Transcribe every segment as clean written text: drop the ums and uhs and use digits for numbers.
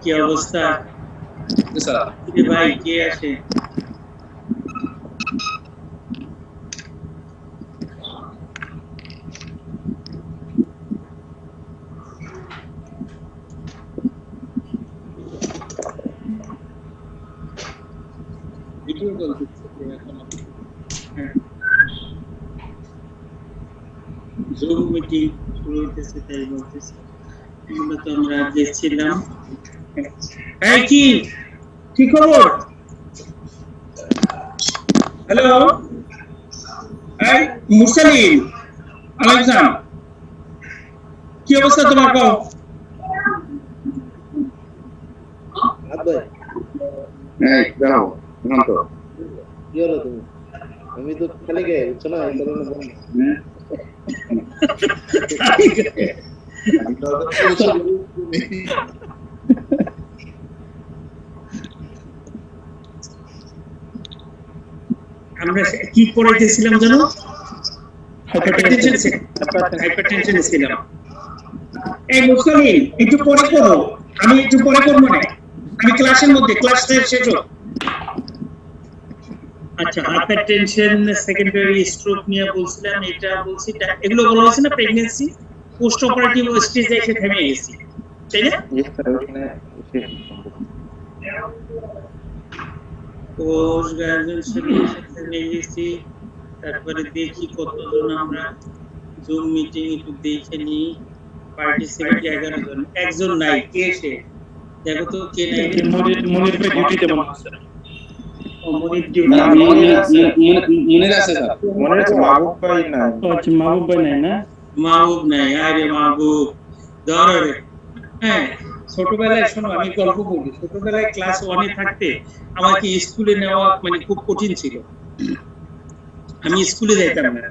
কি অবস্থা? ভাই কে আসে? ভিডিও কল দিচ্ছে এখন জুম মিটিং শুরু হতেছে তাই বলতেছে মূলত আমরা দেখছিলাম। এই কি খবর? হ্যালো এই মুরসালিন আলাইকুম, কি অবস্থা তোমার? কও এই দাও নাম তো কি হলো তুমি? আমি তো খালি গায়ে বুঝছো না, এই কারণে বলি আমরা কি পড়াইতেছিলাম জানো? হাইপারটেনশন ছিলাম। এই মুরসালিন একটু পরে করো, আমি একটু পরে করব না, আমি ক্লাসের মধ্যে, ক্লাস শেষ হোক। আচ্ছা, হাইপারটেনশন সেকেন্ডারি স্ট্রোক নিয়ে বলছিলাম, এটা বলছি, এগুলো বলা হয়েছে না প্রেগন্যান্সি পোস্ট অপারেটিভ স্টেজে এসে থেমে গেছি, তাই না? পোস্ট গ্রাজুয়েশন থেমে গেছি। তারপরে দেখি কতজন আমরা জুম মিটিং একটু দেখে নিই। পার্টিসিপেন্ট 11 জন, একজন নাই, কে সে? দেখো তো কে নাই। মনির ভাই ডিউটিতে মনে হচ্ছে। মনির ডিউটি, মনির আছে স্যার, মনির আছে, মাহবুব ভাই নাই। আচ্ছা, মাহবুব ভাই নাই না? মাহবুব নাই। আরে মাহবুব ধরো রে। হ্যাঁ, ছোটবেলায় শোনো, আমি গল্প বলি। ছোটবেলায় ক্লাস 1 এ থাকতে আমাকে স্কুলে নেওয়া মানে খুব কঠিন ছিল। আমি স্কুলে যাইতাম না।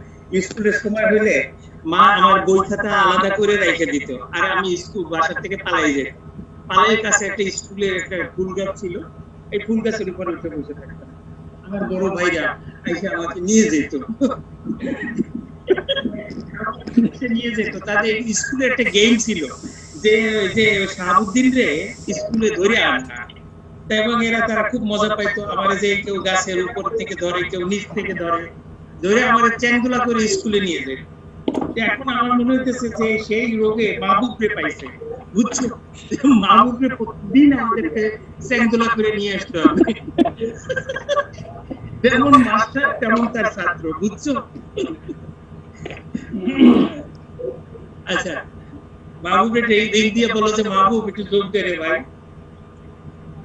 স্কুলের সময় হলে মা আমার বই খাতা আলাদা করে রেখে দিত, আর আমি স্কুল বাসা থেকে পালাই যেতাম। পালাইয়ের কাছে একটা স্কুলের একটা ফুল গাছ ছিল, এই ফুল গাছের উপরে উঠে বসে থাকতাম। আমার বড় ভাইরা এসে আমাকে নিয়ে যেত, নিয়ে যেত। তাদের স্কুলে একটা গেম ছিল যে যে শাহাবুদ্দিন রে স্কুলে ধরে আনা, এবং এরা তারা খুব মজা পাইতো। আমার যে কেউ গাছের উপর থেকে ধরে, কেউ নিচ থেকে ধরে, ধরে আমার চ্যাংগুলা করে স্কুলে নিয়ে যায়। এখন আমার মনে হইতেছে যে সেই রোগে মাহবুবরে পাইছে, বুঝছো? মাহবুবরে প্রতিদিন আমাদেরকে চ্যাংগুলা করে নিয়ে আসতে হবে। যেমন মাস্টার তেমন তার ছাত্র, বুঝছো? আচ্ছা, মাহবুবরে এই দিক দিয়ে বলো যে মাহবুব একটু যোগ দে রে ভাই।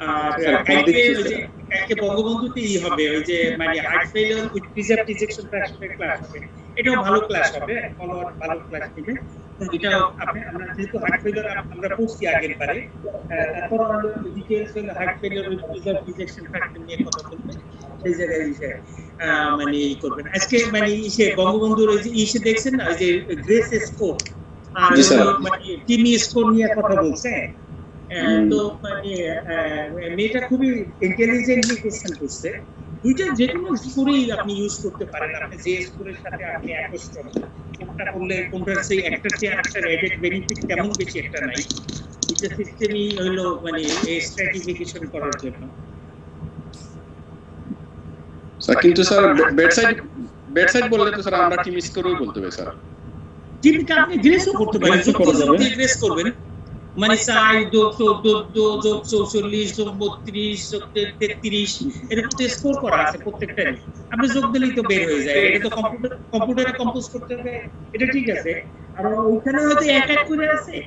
আর কালকে বঙ্গবন্ধুতেই হবে ওই যে মানে heart failure with preserved ejection ফ্র্যাকশনের ক্লাস হবে। এটাও ভালো ক্লাস হবে, ফলোয়ার ভালো ক্লাস দিবে। এটাও আমরা যেহেতু হার্ট ফেলিওর আমরা পড়ছি আগের বারে, তারপর আমরা ডিটেইলস হলো heart failure with preserved ejection fraction নিয়ে কথা বলবে। সেই জায়গায় মানে ই করবেন আজকে, মানে ইসে বঙ্গবন্ধুর ওই যে ইসে দেখছেন না, ওই যে গ্রেস স্কোর আর মানে কিডনি স্কোর নিয়ে কথা বলছে। তো মানে মেয়েটা খুবই ইন্টেলিজেন্টলি কোশ্চেন করছে। দুইটা যে কোনো স্কোরেই আপনি ইউজ করতে পারেন, আপনি যে স্কোরের সাথে আপনি অ্যাডজাস্ট করেন কোনটা করলে কোনটার সেই একটা চেয়ে একটা এডেড বেনিফিট তেমন বেশি একটা নাই। এটা সিস্টেমই হলো মানে স্ট্র্যাটিফিকেশন করার জন্য। স্যার কিন্তু স্যার বেডসাইড বললে তো স্যার আমরা টিম স্কোরও বলতে হবে স্যার। টিমকে আপনি গ্রেসও করতে পারেন, যোগ গ্রেস করবেন, মানে 4 যোগ 14 যোগ 44 যোগ 32 যোগ 33 এরকম তো স্কোর করা আছে প্রত্যেকটারই। আপনি যোগ দিলেই তো বের হয়ে যায়। এটা তো কম্পিউটারে কম্পোজ করতে হবে, এটা ঠিক আছে। আর ওইখানে হয়তো এক এক করে আছে,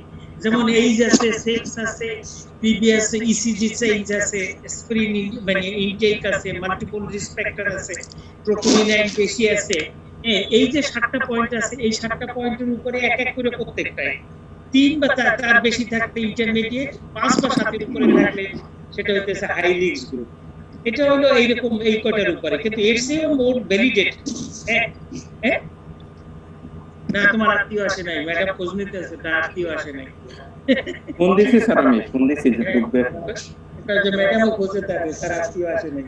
যেমন এইজ আছে, সেক্স আছে, প্রিভিয়াস ইসিজি চেঞ্জ আছে, স্ক্রিনিং মানে ইনটেক আছে, মাল্টিপল রিস্ক ফ্যাক্টর আছে, প্রোটোনিন বেশি আছে। এই যে 7টা পয়েন্ট আছে, এই 7টা পয়েন্টের উপরে এক এক করে প্রত্যেকটাই 3 বা তার বেশি থাকতে ইন্টারমিডিয়েট, 5 বা 7 এর উপরে থাকলে সেটা হইতেছে হাই রিস্ক গ্রুপ। এটা হলো এইরকম এই কয়টার উপরে, কিন্তু এর চেয়েও মোর ভ্যালিডেট। হ্যাঁ না, তোমার আত্মীয় আসে নাই, ম্যাডাম খোঁজ নিতে আছে, তার আত্মীয় আসে নাই। ফোন দিছি স্যার, আমি ফোন দিছি যে ঢুকবে। এটা যে ম্যাডামও খোঁজে থাকে, তার আত্মীয় আসে নাই।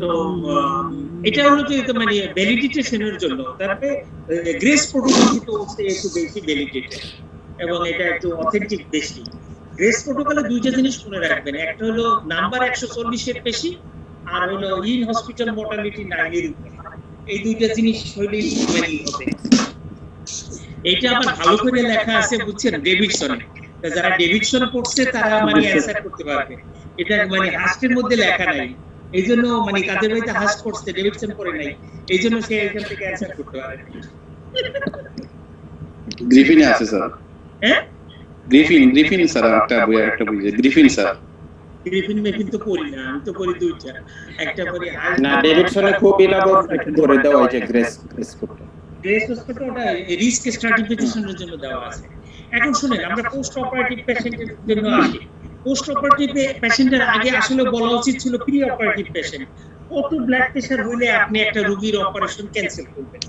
তো এটা হলো যে মানে ভ্যালিডিটেশনের জন্য। তারপরে গ্রেস প্রোটোকল কিন্তু একটু বেশি ভ্যালিডেটেড। এবং এটা একটু অথেন্টিক বেশি। গ্রেস প্রোটোকলে দুইটা জিনিস মনে রাখবেন, একটা হলো নাম্বার 140 এর বেশি, আর হলো ইন হসপিটাল মর্টালিটি 9 এর উপরে। এই দুইটা জিনিস হইলেই মানে হবে। এটা আবার ভালো করে লেখা আছে বুঝছেন ডেভিডসনে, যারা ডেভিডসন পড়ছে তারা মানে অ্যানসার করতে পারবে। এটা মানে হাস্টের মধ্যে লেখা নাই, এই জন্য মানে কাদের বাড়িতে হাস্ট পড়ছে ডেভিডসন পড়ে নাই, এই জন্য সে এখান থেকে অ্যানসার করতে পারে। গ্রিফিনে আছে স্যার, হ্যাঁ গ্রিফিন স্যার একটা বই গ্রিফিন স্যার। গ্রিফিন মেফিন তো পড়ি না, আমি তো পড়ি দুইটা, একটা পড়ি না ডেভিডসনে খুব ইলাবর একটু ধরে দেওয়া হয়েছে গ্রেস করতে। গ্রেস হসপিটাল ওটা রিস্ক স্ট্র্যাটিফিকেশনের জন্য দেওয়া আছে। এখন শুনেন আমরা পোস্ট অপারেটিভ পেশেন্টের জন্য আসি। পোস্ট অপারেটিভ পেশেন্টের আগে আসলে বলা উচিত ছিল প্রি অপারেটিভ পেশেন্ট। কত ব্লাড প্রেশার হইলে আপনি একটা রোগীর অপারেশন ক্যান্সেল করবেন?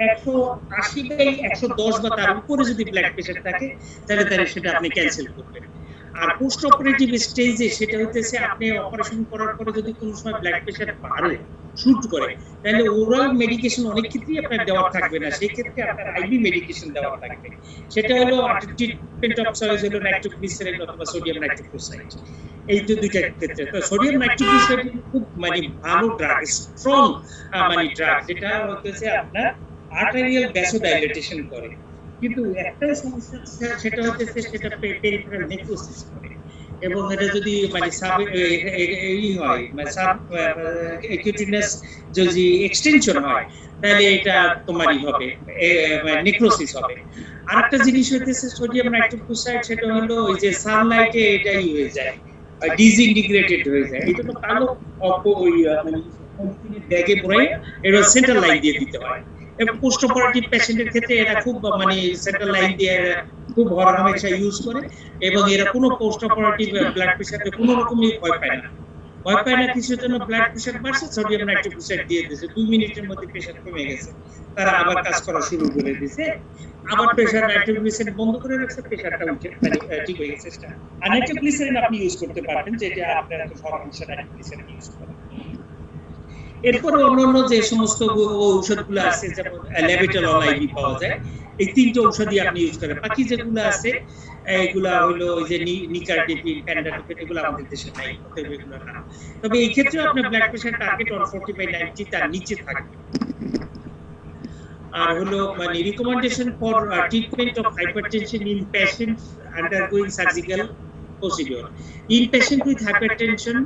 180/110 বা তার উপরে যদি ব্লাড প্রেশার থাকে তাহলে সেটা আপনি ক্যান্সেল করবেন। আর পোস্ট অপারেটিভ স্টেজে সেটা হইতেছে আপনি অপারেশন করার পরে যদি কোনো সময় ব্লাড প্রেশার বাড়ে শুট করে, তাহলে ওরাল মেডিকেশন অনেক ক্ষেত্রেই আপনার দেওয়া থাকবে না, সেই ক্ষেত্রে আপনার আইভি মেডিকেশন দেওয়া থাকবে। সেটা হলো ট্রিটমেন্ট অফ চয়েস হলো নাইট্রোগ্লিসারিন অথবা সোডিয়াম নাইট্রোক্লোরাইড। এই তো দুইটা ক্ষেত্রে তো সোডিয়াম নাইট্রোক্লোরাইড খুব মানে ভালো ড্রাগ, স্ট্রং মানে ড্রাগ, যেটা হচ্ছে আপনার আর্টেরিয়াল ভ্যাসোডাইলেটেশন করে। কিন্তু একটা সমস্যা সেটা হচ্ছে সেটা পেরিফেরাল নেক্রোসিস করে, এবং এটা যদি মানে সাব এই হয় মানে সাব অ্যাকিউটিনাস যদি এক্সটেনশন হয় তাহলে এটা তোমারই হবে নেক্রোসিস হবে। আরেকটা জিনিস হইতেছে সোডিয়াম নাইট্রোক্লোরাইড, সেটা হলো ওই যে সানলাইটে এটাই হয়ে যায় ডিসইন্টিগ্রেটেড হয়ে যায়। এটা তো কালো ওই মানে ব্যাগে পড়ে এটা সেন্ট্রাল লাইন দিয়ে দিতে হয়। এবং পোস্ট অপারেটিভ পেশেন্টের ক্ষেত্রে এরা খুব মানে সেন্ট্রাল লাইন দিয়ে খুব হরহামেশা ইউজ করে, এবং এরা কোনো পোস্ট অপারেটিভ ব্লাড প্রেশারে কোনো রকমই ভয় পায় না। কিছুর জন্য ব্লাড প্রেশার বাড়ছে, সোডিয়াম নাইট্রোক্লোরাইড দিয়ে দিয়েছে, 2 মিনিটের মধ্যে প্রেশার কমে গেছে, তারা আবার কাজ করা শুরু করে দিয়েছে, আবার প্রেশার নাইট্রোগ্লিসারিন বন্ধ করে রাখছে, প্রেশারটা উঠে মানে ঠিক হয়ে গেছে। আর নাইট্রোগ্লিসারিন আপনি ইউজ করতে পারবেন, যেটা আপনারা তো হরহামেশা নাইট্রোগ্লিসারিন ইউজ করেন। এরপরে অন্যান্য যে সমস্ত ঔষধগুলো আছে যেমন ল্যাবেটালল আইভি পাওয়া যায়, এই তিনটে ঔষধই আপনি ইউজ করেন। বাকি যেগুলো আছে এগুলা হলো ওই যে নিকারডিপিন, প্যান্ডাটোপেন, এগুলো আমাদের দেশে নাই, তবে এগুলো না। তবে এই ক্ষেত্রে আপনার ব্লাড প্রেশার টার্গেট 140/90 তার নিচে থাকবে। আর হলো মানে recommendation for treatment of hypertension in patients undergoing surgical procedure. In patient with hypertension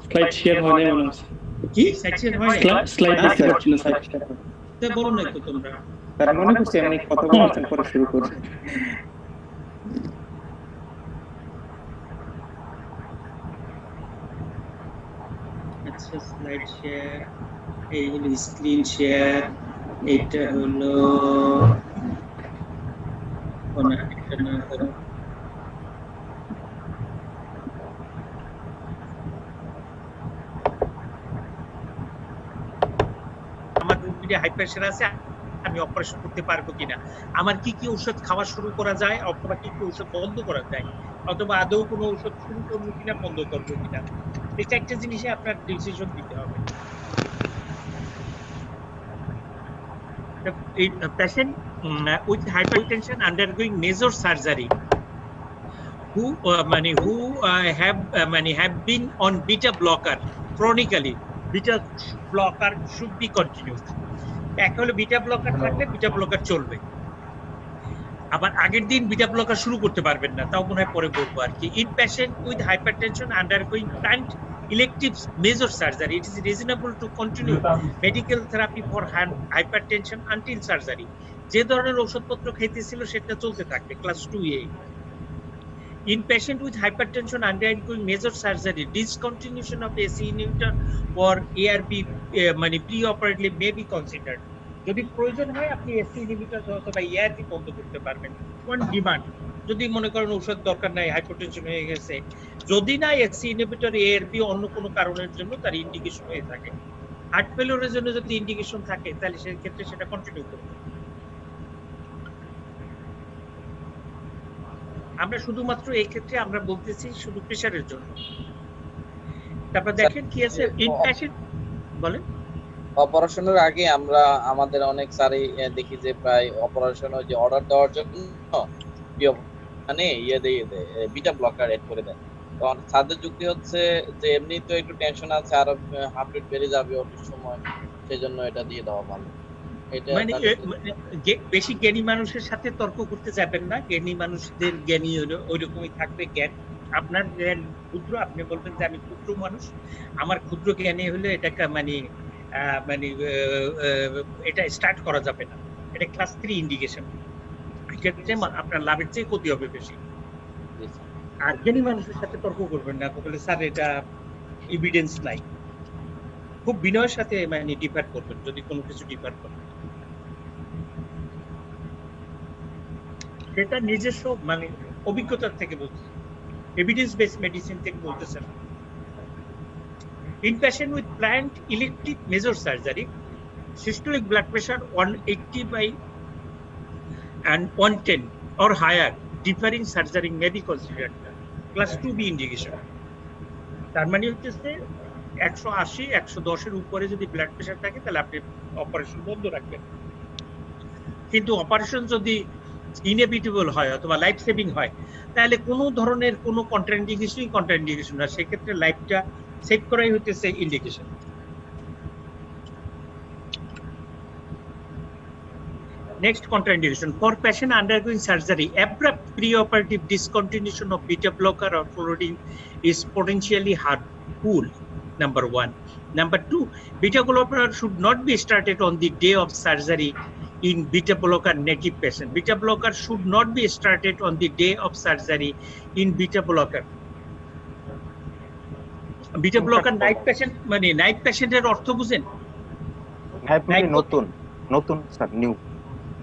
slide share হয় না মনে হচ্ছে। কি স্লাইড শেয়ার হয় না? স্লাইড দেখতে পাচ্ছি না, স্লাইড শেয়ার তো বলো না তো তোমরা। তার মনে করছি আমি কথা বলতে পরে শুরু করব। আচ্ছা স্লাইড শেয়ার, এই হলো স্ক্রিন শেয়ার, এটা হলো কোনা এটা না করো। আমার রোগীর হাই প্রেশার আছে, আমি অপারেশন করতে পারবো কিনা, আমার কি কি ঔষধ খাওয়া শুরু করা যায় অথবা কি কি ঔষধ বন্ধ করা যায়, অথবা আদৌ কোনো ঔষধ শুরু করবো কিনা বন্ধ করবো কিনা, এটা একটা জিনিসে আপনার ডিসিশন দিতে হবে। A patient with hypertension undergoing major surgery who have been on beta blocker chronically, beta blocker should be continued. একটা হলো বিটা ব্লকার থাকলে বিটা ব্লকার চলবে, আবার আগের দিন বিটা ব্লকার শুরু করতে পারবেন না, তাও মনে হয় পরে বলবো আর কি। In patient with hypertension undergoing plant elective major surgery, it is reasonable to continue medical therapy for hypertension until surgery. যে ধরনের ওষুধপত্র খাইতেছিল সেটা চলতে থাকবে class 2A। In patient with hypertension undergoing major surgery, discontinuation of the ACE inhibitor or ARB pre-operatively may be considered. যদি প্রয়োজন হয় আপনি ACE inhibitor অথবা ARB বন্ধ করতে পারবেন কোন ডিমান্ড, যদি মনে করেন ঔষধ দরকার নাই, হাইপারটেনশন হয়ে গেছে, যদি না ACE inhibitor ARB অন্য কোনো কারণের জন্য তার ইন্ডিকেশন হয়ে থাকে, হার্ট ফেলিওরের জন্য যদি ইন্ডিকেশন থাকে তাহলে সেই ক্ষেত্রে সেটা কন্টিনিউ করতে হবে। আমরা শুধুমাত্র এই ক্ষেত্রে আমরা বলতেছি শুধু প্রেসারের জন্য। তারপর দেখেন কি আছে ইন পেশেন্ট, বলেন অপারেশনের আগে আমরা আমাদের অনেক স্যারই দেখি যে প্রায় অপারেশনের যে অর্ডার দেওয়ার জন্য মানে বিটা ব্লকার এড করে দেয়। তো স্যারদের যুক্তি হচ্ছে যে এমনি তো একটু টেনশন আছে, আরো হার্ট রেট বেড়ে যাবে অফিস সময়, সেজন্য এটা দিয়ে দেওয়া ভালো। এটা মানে বেশি জ্ঞানী মানুষের সাথে তর্ক করতে যাবেন না। জ্ঞানী মানুষদের জ্ঞানী ওইরকমই থাকবে জ্ঞান। আপনার জ্ঞান ক্ষুদ্র, আপনি বলবেন যে আমি ক্ষুদ্র মানুষ, আমার ক্ষুদ্র জ্ঞানী হলে এটাকে মানে এটা স্টার্ট করা যাবে না, এটা ক্লাস 3 ইন্ডিকেশন। এক্ষেত্রে আপনার লাভের চেয়ে ক্ষতি হবে বেশি। আর জ্ঞানী মানুষের সাথে তর্ক করবেন না, বলে স্যার এটা এভিডেন্স নাই। খুব বিনয়ের সাথে মানে ডিফার করবেন যদি কোনো কিছু ডিফার করেন। সেটা নিজস্ব মানে অভিজ্ঞতার থেকে বলছে, এভিডেন্স বেসড মেডিসিন থেকে বলতেছে না। In patient with planned elective major surgery, systolic blood pressure 180 and 110 or higher, differing surgery may be considered class 2B indication. তার মানে হচ্ছে 180 110 এর উপরে যদি ব্লাড প্রেশার থাকে তাহলে আপনি অপারেশন বন্ধ রাখবেন। কিন্তু অপারেশন যদি ইনএভিটেবল হয় অথবা লাইফ সেভিং হয়, তাহলে কোনো ধরনের কোনো কন্ট্রাইন্ডিকেশন না, সেক্ষেত্রে লাইফটা সেভ করাই হতেছে indication. Next contraindication for patient undergoing surgery, abrupt preoperative discontinuation of beta blocker or fluoridine is potentially harmful. Number 1. Number 2, beta blocker should not be started on the day of surgery in beta blocker native patient. Beta blocker should not be started on the day of surgery in beta blocker. Beta blocker night patient মানে night পেশেন্টের অর্থ বুঝেন? নতুন sir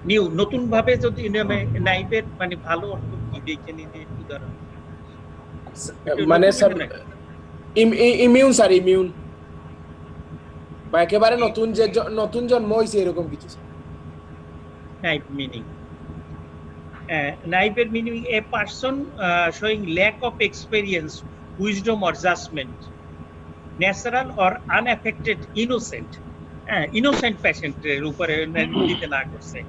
new নতুন ভাবে যদি নাইপের মানে ভালো অর্থ কি দেখে নিতে একটু দাঁড়ান। মানে স্যার ইমিউন স্যার ইমিউন বা একেবারে নতুন জন্ম হয়েছে এরকম কিছু। নাইপ মিনিং নাইপের meaning a person showing lack of experience, wisdom or judgement, natural or unaffected innocent. Innocent পেশেন্টের উপরে দিতে না করছে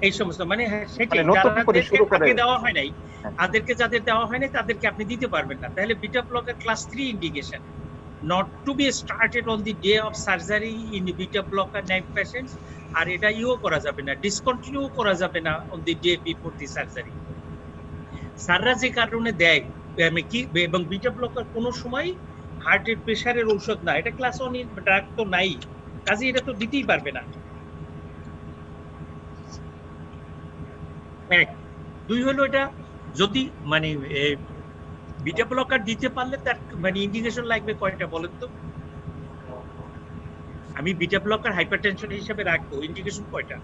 এই সমস্ত মানে সেটাই যাদেরকে দেওয়া হয় নাই, যাদের দেওয়া হয় নাই তাদেরকে আপনি দিতে পারবেন না। তাহলে বিটা ব্লকের class 3 indication, not to be started on the day of surgery in beta blocker naive patients, আর এটা করা যাবে না, ডিসকন্টিনিউ করা যাবে না on the day before the surgery। সাররা যে কারণে দেয় কি, এবং বিটা ব্লকার কোনো সময় হার্টের প্রেসারের ঔষধ না, এটা ক্লাস 1 ড্রাগ তো নাই, কাজে এটা তো দিতেই পারবে না। 1 2 হলো এটা যদি মানে বিটা ব্লকার দিতে পারলে তার মানে ইন্ডিকেশন লাগবে কয়টা বলেন তো? আমি বিটা ব্লকার হাইপারটেনশন হিসেবে রাখবো, ইন্ডিকেশন কয়টা?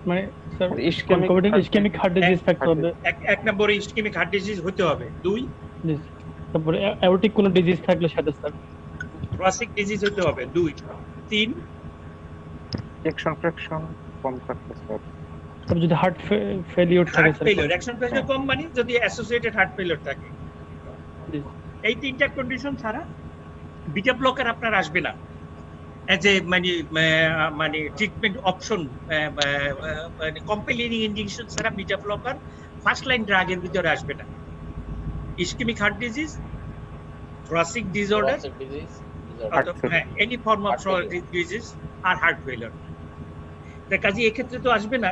মানে স্যার ইসকেমিক হার্ট ডিজিজ থাকতে হবে, এক নম্বরে ইসকেমিক হার্ট ডিজিজ হতে হবে। 2 তারপরে অ্যাওর্টিক কোন ডিজিজ থাকলে সাথে স্যার থ্রাসিক ডিজিজ হতে হবে। 2 3 অ্যাকশন ফ্র্যাকশন কম থাকতে স্যার। তবে যদি হার্ট ফেলিওর থাকে স্যার, ফেলিওর অ্যাকশন ফ্র্যাকশন কম মানে যদি অ্যাসোসিয়েটেড হার্ট ফেলিওর থাকে, এই তিনটা কন্ডিশন ছাড়া বিটা ব্লকার আপনার আসবে না এজ এ মানে ট্রিটমেন্ট অপশন। মানে কম্পেলিং ইন্ডিকেশন ছাড়া বিটা ব্লকার ফার্স্ট লাইন ড্রাগের ভিতরে আসবে না। Ischaemic heart disease, thoracic disorder, any form of disease আর হার্ট ফেলিওর, কাজে এক্ষেত্রে তো আসবে না।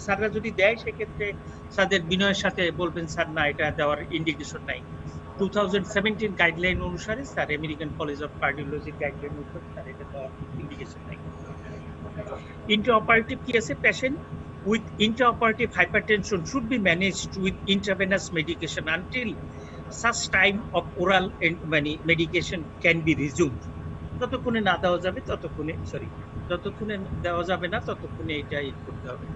স্যাররা যদি দেয় সেক্ষেত্রে স্যারদের বিনয়ের সাথে বলবেন স্যার না এটা দেওয়ার ইন্ডিকেশন নাই। 2017 গাইডলাইন অনুসারে sir American college of cardiology guideline অনুসারে স্যার এটা দেওয়ার ইন্ডিকেশন নাই। ইন্ট্রাঅপারেটিভ কি আছে? Patient with intraoperative hypertension should be managed with intravenous medication until such time of oral medication can be resumed. যতক্ষণে না দেওয়া যাবে যতক্ষণে দেওয়া যাবে না ততক্ষণে এটা করতে হবে।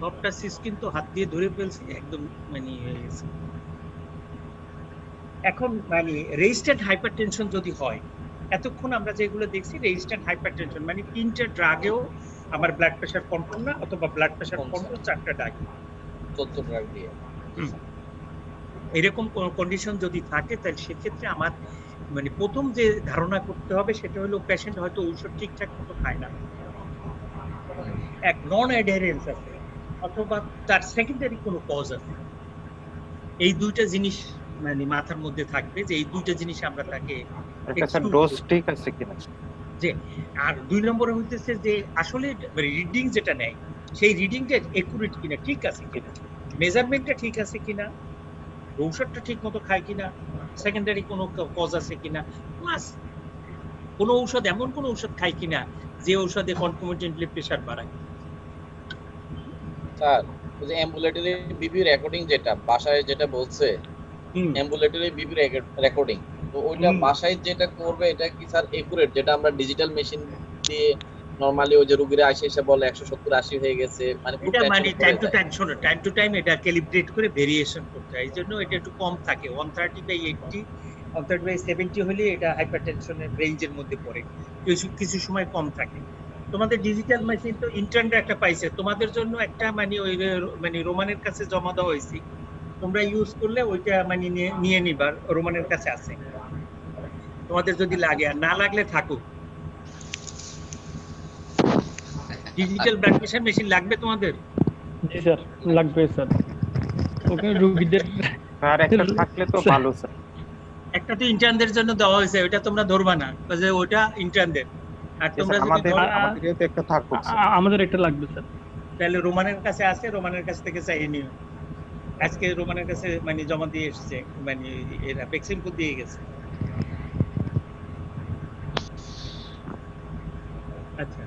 সবটা সিস্টেম তো হাত দিয়ে ধরে ফেলছি একদম মানে হয়ে গেছে। এখন মানে রেজিস্টার্ড হাইপারটেনশন যদি হয়, এতক্ষণ আমরা যেগুলো দেখছি রেজিস্টার্ড হাইপারটেনশন মানে 3টে ড্রাগেও আমার ব্লাড প্রেশার কন্ট্রোল না, অথবা ব্লাড প্রেশার কন্ট্রোল 4টা ড্রাগ, 14 ড্রাগ দিয়ে। এরকম কন্ডিশন যদি থাকে তাহলে সেক্ষেত্রে আমার মানে প্রথম যে ধারণা করতে হবে সেটা হলো পেশেন্ট হয়তো ঔষধ ঠিকঠাক মতো খায় না, এক নন অ্যাডারেন্স আছে, অথবা তার সেকেন্ডারি কোনো কজ আছে। এই দুইটা জিনিস মানে মাথার মধ্যে থাকবে যে এই দুইটা জিনিস আমরা তাকে ডোজ ঠিক আছে কিনা। যে আর 2 নম্বরে হইতেছে যে আসলে রিডিং যেটা নেয় সেই রিডিংটা একুরেট কিনা, ঠিক আছে কিনা, মেজারমেন্টটা ঠিক আছে কিনা, ঔষধটা ঠিক মতো খায় কিনা, সেকেন্ডারি কোনো কজ আছে কিনা, প্লাস কোনো ঔষধ এমন কোনো ঔষধ খায় কিনা যে ঔষধে কনকমিটেন্টলি প্রেসার বাড়ায়। স্যার ওই যে অ্যাম্বুলেটরি বিপি রেকর্ডিং যেটা বাসায় যেটা বলছে, অ্যাম্বুলেটরি বিপি রেকর্ডিং, তো ওইটা বাসায় যেটা করবে এটা কি স্যার একুরেট, যেটা আমরা ডিজিটাল মেশিন দিয়ে নরমালি ওই যে রোগীরা এসে বলে 170 80 হয়ে গেছে, মানে এটা মানে টাইম টু টাইম, শোনো, টাইম টু টাইম এটা ক্যালিব্রেট করে ভেরিয়েশন করতে হয়, এইজন্য এটা একটু কম থাকে, 130/80 130/70 হলে এটা হাইপারটেনশনের রেঞ্জের মধ্যে পড়ে, কিছু সময় কম থাকে। তোমাদের ডিজিটাল মেশিন তো ইন্টারনেট একটা পাইছে, তোমাদের জন্য একটা মানে ওই মানে রোমানের কাছে জমা দেওয়া হয়েছে, তোমরা ইউজ করলে ওইটা মানে নিয়ে নিবার, রোমানের কাছে আছে, তোমাদের যদি লাগে, আর না লাগলে থাকুক। ডিজিটাল ব্লাড প্রেশার মেশিন লাগবে তোমাদের? জি স্যার, লাগবে স্যার। ওকে রোগীদের স্যার একটা থাকলে তো ভালো স্যার। একটা তো ইন্টার্নদের জন্য দেওয়া হয়েছে, ওটা তোমরা ধরবা না, যে ওটা ইন্টার্নদের, আর তোমরা যদি আমাদের একটা থাকুক স্যার। আমাদের একটা লাগবে স্যার। তাহলে রোমানের কাছে আছে, রোমানের কাছ থেকে চাইয়ে নিও। আজকে রোমানের কাছে মানে জমা দিয়ে এসেছে, মানে এরা ভ্যাকসিন কোড দিয়ে গেছে। আচ্ছা,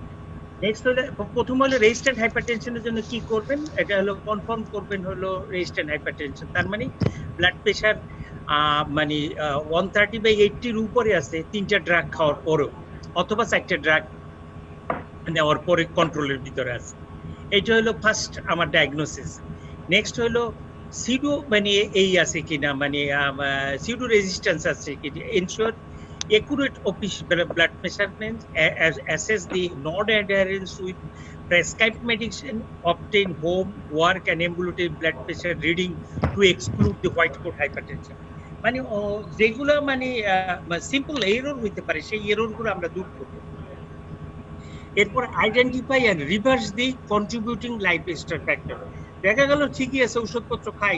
নেক্সট হলো প্রথম হলো রেজিস্ট্যান্ট হাইপারটেনশনের জন্য কি করবেন, এটা হলো কনফার্ম করবেন হলো রেজিস্ট্যান্ট হাইপারটেনশন, তার মানে ব্লাড প্রেশার মানে 130/80 উপরে আছে 3টা ড্রাগ খাওয়ার পরেও, অথবা 4টা ড্রাগ নেওয়ার পরে কন্ট্রোলের ভিতরে আছে। এটা হলো ফার্স্ট আমার ডায়াগনোসিস। নেক্সট হলো সিডো মানে এই আছে কিনা, মানে সিডো রেজিস্ট্যান্স আছে কিনা, ensure accurate blood measurements, assess the non-adherence with prescribed medicine, obtain home, work and ambulatory blood pressure reading to exclude the white coat hypertension. মানে যেগুলো মানে সিম্পল এরর হইতে পারে সেই এররগুলো আমরা দূর করব। এরপর identify and reverse the contributing lifestyle factor. দেখা গেল ঠিকই আছে, ওষুধপত্র খাই,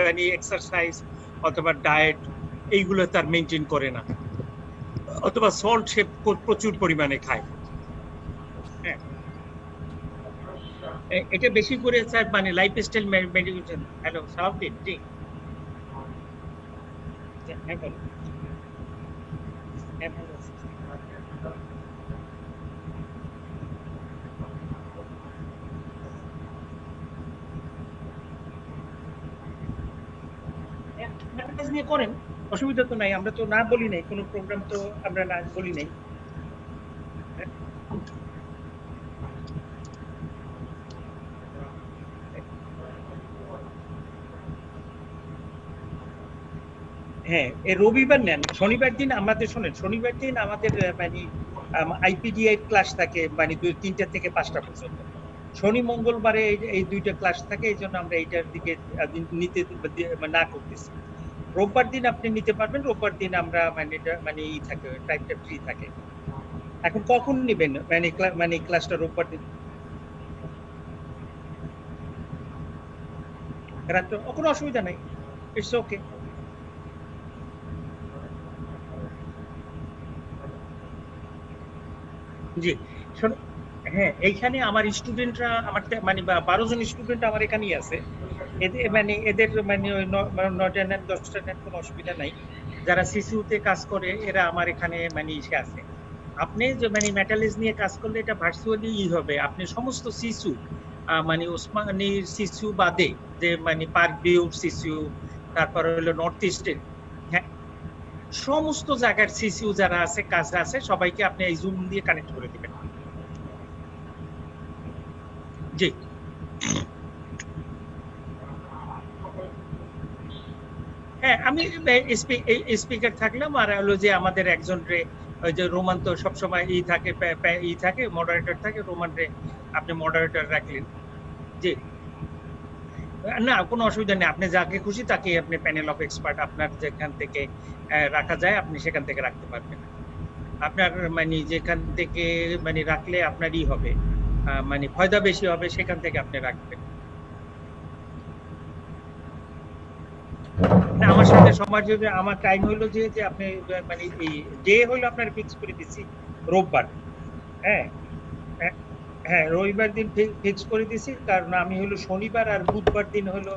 মানে এক্সারসাইজ অথবা ডায়েট এইগুলো তার মেনটেন করে না, অথবা সল্ট সে প্রচুর পরিমাণে খায়, হ্যাঁ এটা বেশি করে স্যার মানে লাইফস্টাইল মেডিকেশন। হ্যালো সালাউদ্দিন, জি হ্যাঁ বলো। হ্যাঁ ভালো আছি। নিয়ে করেন, অসুবিধা তো নাই, আমরা তো না বলি নাই, কোনো প্রোগ্রাম তো আমরা না বলি নাই। হ্যাঁ, এই রবিবার নেন, শনিবার দিন আমাদের শোনেন, শনিবার দিন আমাদের মানে আইপিডিআই ক্লাস থাকে, মানে 3টা থেকে 5টা পর্যন্ত। শনি মঙ্গলবারে এই 2টা ক্লাস থাকে, এই জন্য আমরা এইটার দিকে নিতে না করতেছি। রোববার দিন আপনি নিতে পারবেন, রোববার দিন আমরা মানে এটা মানে ই থাকে, টাইমটা ফ্রি থাকে। এখন কখন নেবেন মানে ক্লাসটা? রোববার দিন রাত্রে, কোনো অসুবিধা নাই, ইটস ওকে। জি হ্যাঁ, এইখানে আমার স্টুডেন্টরা আমার মানে 12 জন স্টুডেন্ট আমার এখানেই আছে, এদের মানে 9টা নেন 10টা নেন, কোনো অসুবিধা নাই। যারা সিসিউতে কাজ করে এরা আমার এখানে মানে এসে আছে। আপনি যে মানে মেটালিস নিয়ে কাজ করলে এটা ভার্চুয়ালি হবে, আপনি সমস্ত সিসু মানে ওসমানীর সিসু বাদে যে মানে পার্ক ভিউ সিসু, তারপর হলো নর্থ ইস্টের, হ্যাঁ সমস্ত জায়গার সিসিউ যারা আছে কাছে আছে সবাইকে আপনি এই জুম দিয়ে কানেক্ট করে দিবেন। জি হ্যাঁ আমি স্পিকার থাকলাম আর হলো যে আমাদের একজন রে ওই যে রোমান তো সবসময় ই থাকে মডারেটর থাকে, রোমান রে আপনি মডারেটর রাখলেন। জি না কোনো অসুবিধা নেই, আপনি যাকে খুশি তাকে আপনি প্যানেল অফ এক্সপার্ট আপনার যেখান থেকে রাখা যায় আপনি সেখান থেকে রাখতে পারবেন। আপনার মানে যেখান থেকে মানে রাখলে আপনারই হবে, মানে ফায়দা বেশি হবে সেখান থেকে আপনি রাখবেন। না আমার সাথে সময় যদি আমার টাইম হলো যে আপনি মানে এই ডে হলো আপনার ফিক্স করে দিচ্ছি রোববার। হ্যাঁ হ্যাঁ রবিবার দিন ফিক্স করে দিছি, কারণ আমি হলো শনিবার আর বুধবার দিন হলো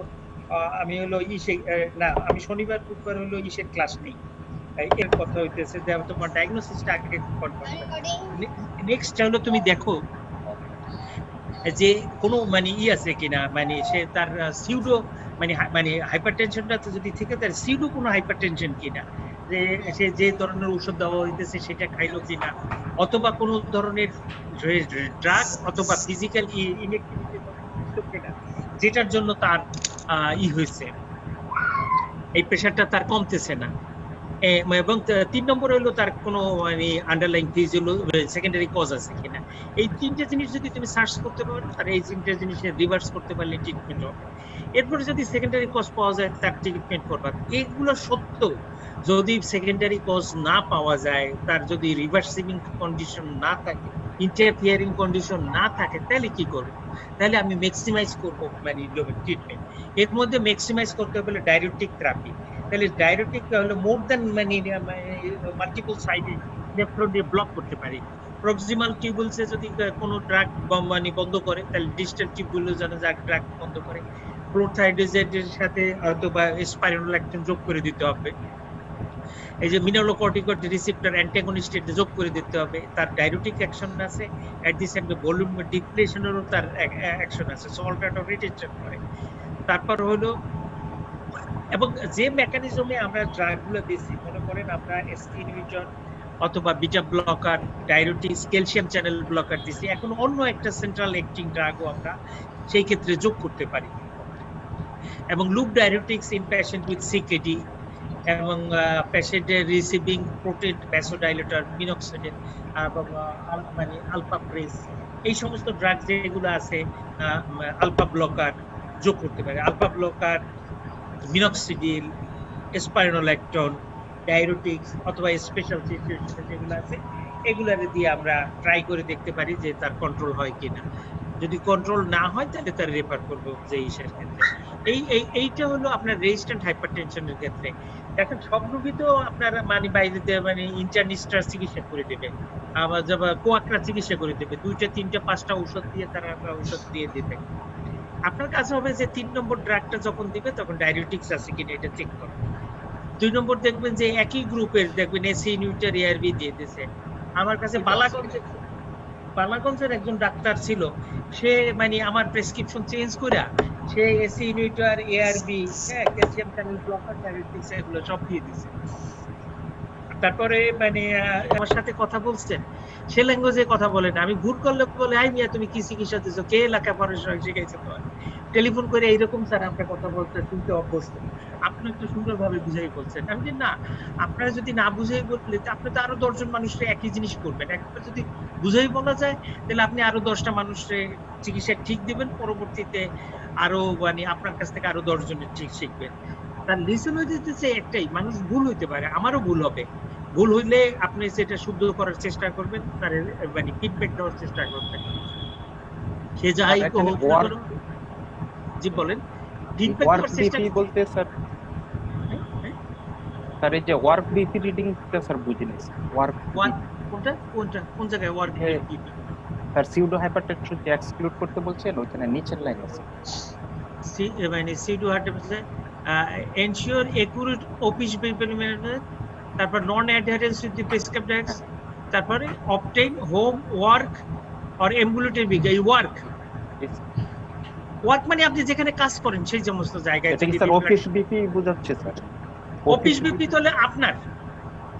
আমি হলো না আমি শনিবার বুধবার হলো ইসের ক্লাস নেই। এর কথা হইতেছে যে তোমার ডায়াগনোসিসটা আগে কনফার্ম। নেক্সট হলো তুমি দেখো যে কোনো মানে আছে কিনা, মানে সে তার সিউডো মানে হাইপারটেনশনটা যদি থেকে তার সিউডো কোনো হাইপারটেনশন কিনা, যে সে যে ধরনের ওষুধ দেওয়া হইতেছে সেটা খাইলো কিনা, অথবা কোনো ধরনের ড্রাগ অথবা ফিজিক্যাল ইনঅ্যাক্টিভিটি কিনা যেটার জন্য তার হয়েছে এই প্রেশারটা তার কমতেছে না। এবং 3 নম্বর হলো তার কোনো মানে আন্ডারলাইং সেকেন্ডারি কজ আছে কিনা। এই 3টে জিনিস যদি তুমি সার্চ করতে পারো আর এই 3টে জিনিসের রিভার্স করতে পারলে ট্রিটমেন্ট হবে। এরপরে যদি সেকেন্ডারি কজ পাওয়া যায় তার ট্রিটমেন্ট করবা। এইগুলো সত্য যদি সেকেন্ডারি কজ না পাওয়া যায়, তার যদি রিভার্সিবল কন্ডিশন না থাকে, ইন্টারফিয়ারিং কন্ডিশন না থাকে, তাহলে কি করবো? তাহলে আমি ম্যাক্সিমাইজ করবো মানে ট্রিটমেন্ট। এর মধ্যে ম্যাক্সিমাইজ করতে হলে ডায়ুরেটিক থেরাপি। তাহলে ডায়ুরেটিক হলো মোর দ্যান মানে মাল্টিপল সাইডে নেফ্রন দিয়ে ব্লক করতে পারি। প্রক্সিমাল টিউবুলসে যদি কোনো ড্রাগ মানে বন্ধ করে, তাহলে ডিস্টাল টিউবুল যেন ড্রাগ বন্ধ করে। ক্লোরথাইডের সাথে অথবা স্পাইরোল্যাকটিন যোগ করে দিতে হবে। এই যে মিনারোকর্টিকয়েড রিসেপ্টর অ্যান্টাগনিস্ট যোগ করে দিতে হবে। তার ডায়ুরেটিক অ্যাকশন আছে, এট দি সেম ভলিউম ডিপ্লেশনেরও তার অ্যাকশন আছে, সল্ট রিটেনশন করে। তারপর হলো এবং যে মেকানিজমে আমরা ড্রাগগুলো দিচ্ছি, মনে করেন আমরা এসটি ইনহিবিটর অথবা beta blocker, diuretics, calcium channel blocker দিচ্ছি, এখন অন্য একটা সেন্ট্রাল অ্যাক্টিং ড্রাগও আমরা সেই ক্ষেত্রে যোগ করতে পারি। এবং loop diuretics in patient with CKD এবং পেশেন্টের রিসিভিং প্রোটিন ভ্যাসোডাইলেটর, মিনক্সিডিল এবং মানে আলফাপ্রেস, এই সমস্ত ড্রাগ যেগুলো আছে আলফা ব্লকার যোগ করতে পারে। আলফা ব্লকার, মিনক্সিডিল, স্পাইরোল্যাকটন, ডায়ুরেটিক্স অথবা স্পেশাল সিচুয়েশন যেগুলো আছে এগুলা দিয়ে আমরা ট্রাই করে দেখতে পারি যে তার কন্ট্রোল হয় কিনা। যদি কন্ট্রোল না হয় তাহলে তার রেফার করবো যে ইসের ক্ষেত্রে। এইটা হলো আপনার রেজিস্ট্যান্ট হাইপারটেনশনের ক্ষেত্রে। দেখেন সব রোগী তো আপনারা মানে বাইরে মানে ইন্টারনিস্টার চিকিৎসা করে দেবে, আবার কোয়াকরা চিকিৎসা করে দেবে, 2টা 3টা 5টা ঔষধ দিয়ে তারা ঔষধ দিয়ে দেবে। আপনার কাছে হবে যে 3 নম্বর ড্রাগটা যখন দিবে তখন ডায়ুরেটিক্স আছে কিনা এটা চেক করুন। 2 নম্বর দেখবেন যে একই গ্রুপের দেখবেন এসি ইনহিবিটর এআরবি দিয়ে দিয়েছে। আমার কাছে বালাগঞ্জের একজন ডাক্তার ছিল, সে মানে আমার প্রেসক্রিপশন চেঞ্জ করে সে ACE inhibitor ARB calcium channel blocker diuretics এগুলো সব দিয়ে দিয়েছে। তারপরে মানে আমার সাথে কথা বলছেন, সে ল্যাঙ্গুয়েজে কথা বলেন, আমি ভুল করলে বলে আই মিয়া তুমি কি চিকিৎসা দিছো, কে এলাকা পড়াশোনা শিখাইছে তোমার, টেলিফোন করে এইরকম স্যার আমরা কথা বলতে শুনতে অভ্যস্ত, আপনি একটু সুন্দরভাবে বুঝাই বলছেন। আমি না, আপনারা যদি না বুঝাই বললে আপনি তো আরো 10 জন মানুষকে একই জিনিস করবেন। একবার যদি বুঝাই বলা যায় তাহলে আপনি আরো 10টা মানুষকে চিকিৎসা ঠিক দিবেন, পরবর্তীতে আরো মানে আপনার কাছ থেকে আরো 10 জনের ঠিক শিখবেন। তার লিসন হইতেছে একটাই, মানুষ ভুল হইতে পারে, আমারও ভুল হবে। ভুল হইলে আপনি সেটা শুদ্ধ করার চেষ্টা করবেন, তার মানে ফিডব্যাক দেওয়ার চেষ্টা করবেন। সে যাই হোক, জি বলেন। ফিডব্যাক দেওয়ার চেষ্টা বলতে স্যার, স্যার এই যে ওয়ার্ক বিপি রিডিংটা স্যার বুঝিনি। ওয়ার্ক কোন জায়গায় work BP? Sir pseudo hypertension যে এক্সক্লুড করতে বলছেন ওখানে নিচের লাইন আছে, মানে pseudo hypertension ensure accurate office management, তারপর non adherence with the prescribed drugs, তারপরে obtain home work or ambulatory big work মানে আপনি যেখানে কাজ করেন সেই সমস্ত জায়গায়। এটা কি স্যার অফিস বিপি বোঝাচ্ছে স্যার? অফিস বিপি তো হলে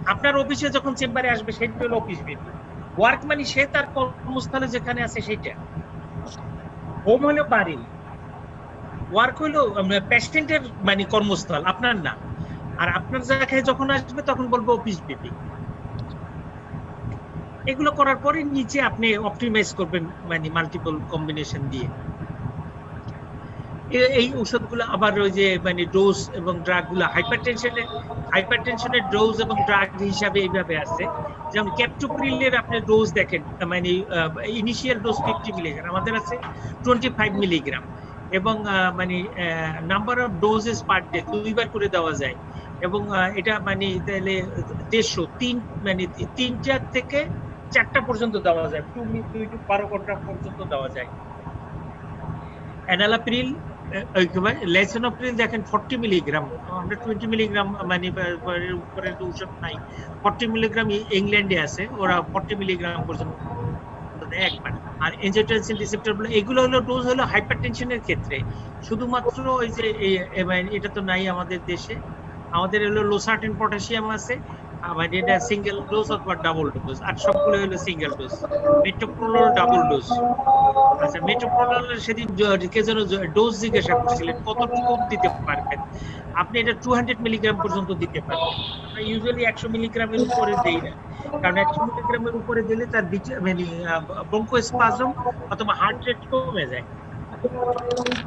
আপনার অফিসে যখন চেম্বারে আসবে সেটা হলো অফিস বিপি। ওয়ার্ক মানে সে তার কর্মস্থলে যেখানে আছে সেটা। হোম হলো বাড়ি, ওয়ার্ক হলো পেশেন্টের মানে কর্মস্থল, আপনার না। আর আপনার জায়গায় যখন আসবে তখন বলবো অফিস বিপি। এগুলো করার পরে নিচে আপনি অপটিমাইজ করবেন মানে মাল্টিপল কম্বিনেশন দিয়ে। এই ঔষধগুলো আবার ওই যে মানে ডোজ এবং ড্রাগ গুলো হাইপারটেনশনের ডোজ এবং ড্রাগ হিসাবে এইভাবে আছে। যেমন ক্যাপটোপ্রিলের আপনি ডোজ দেখেন, মানে ইনিশিয়াল ডোজ 50 মিলিগ্রাম, আমাদের আছে 25 মিলিগ্রাম, এবং মানে number of doses per day 2বার করে দেওয়া যায়, এবং এটা মানে তাহলে 150 মানে 3টা থেকে 4টা পর্যন্ত দেওয়া যায়, 2 to 12 ঘন্টা পর্যন্ত দেওয়া যায়। এনালাপ্রিল, লেসোনোপ্রিল দেখেন 40 মিলিগ্রাম, আমরা 20 মিলিগ্রাম মানে উপরে ঔষধ নাই, 40 মিলিগ্রাম ইংল্যান্ডে আছে, ওরা 40 মিলিগ্রাম পর্যন্ত একবার। আর এনজিওটেনসিন রিসেপ্টর বলে এগুলো হলো ডোজ হলো হাইপারটেনশনের ক্ষেত্রে। শুধুমাত্র ওই যে এটা তো নাই আমাদের দেশে, আমাদের হলো লোসার্টেন পটাশিয়াম আছে, আবার এটা সিঙ্গেল ডোজ অথবা ডাবল ডোজ, আর সবগুলো হলো single dose. Metoprolol double dose. আচ্ছা, মেটোপ্রোলোলের সেদিন কে যেন ডোজ জিজ্ঞাসা করছিলেন কতটুকু দিতে পারবেন, আপনি এটা 200 মিলিগ্রাম পর্যন্ত দিতে পারবেন। আমরা ইউজুয়ালি 100 মিলিগ্রামের উপরে দেই না, কারণ 100 মিলিগ্রামের উপরে দিলে তার মানে ব্রঙ্কোস্পাজম অথবা হার্ট রেট কমে যায়।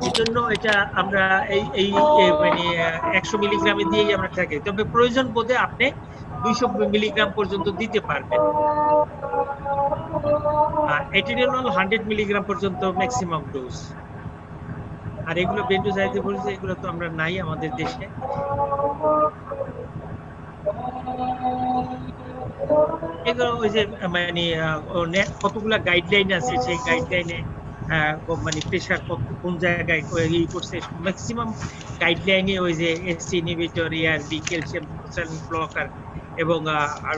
এই জন্য এটা আমরা এই মানে 100 মিলিগ্রামে দিয়েই আমরা থাকি, তবে প্রয়োজন বোধে আপনি 200 মিলিগ্রাম পর্যন্ত দিতে পারবেন। আর এটিনিলল 100 মিলিগ্রাম পর্যন্ত ম্যাক্সিমাম ডোজ। আর এগুলো বেন্ডোজাইজেবলস, এগুলো তো আমরা নাই আমাদের দেশে। এগুলো ওই যে মানে কতগুলা গাইডলাইন আছে, সেই গাইডলাইনে মানে প্রেশার কোন জায়গায় ই করছে, ম্যাক্সিমাম গাইডলাইনে ওই যে SC inhibitor, ARB, calcium channel blocker এবং আর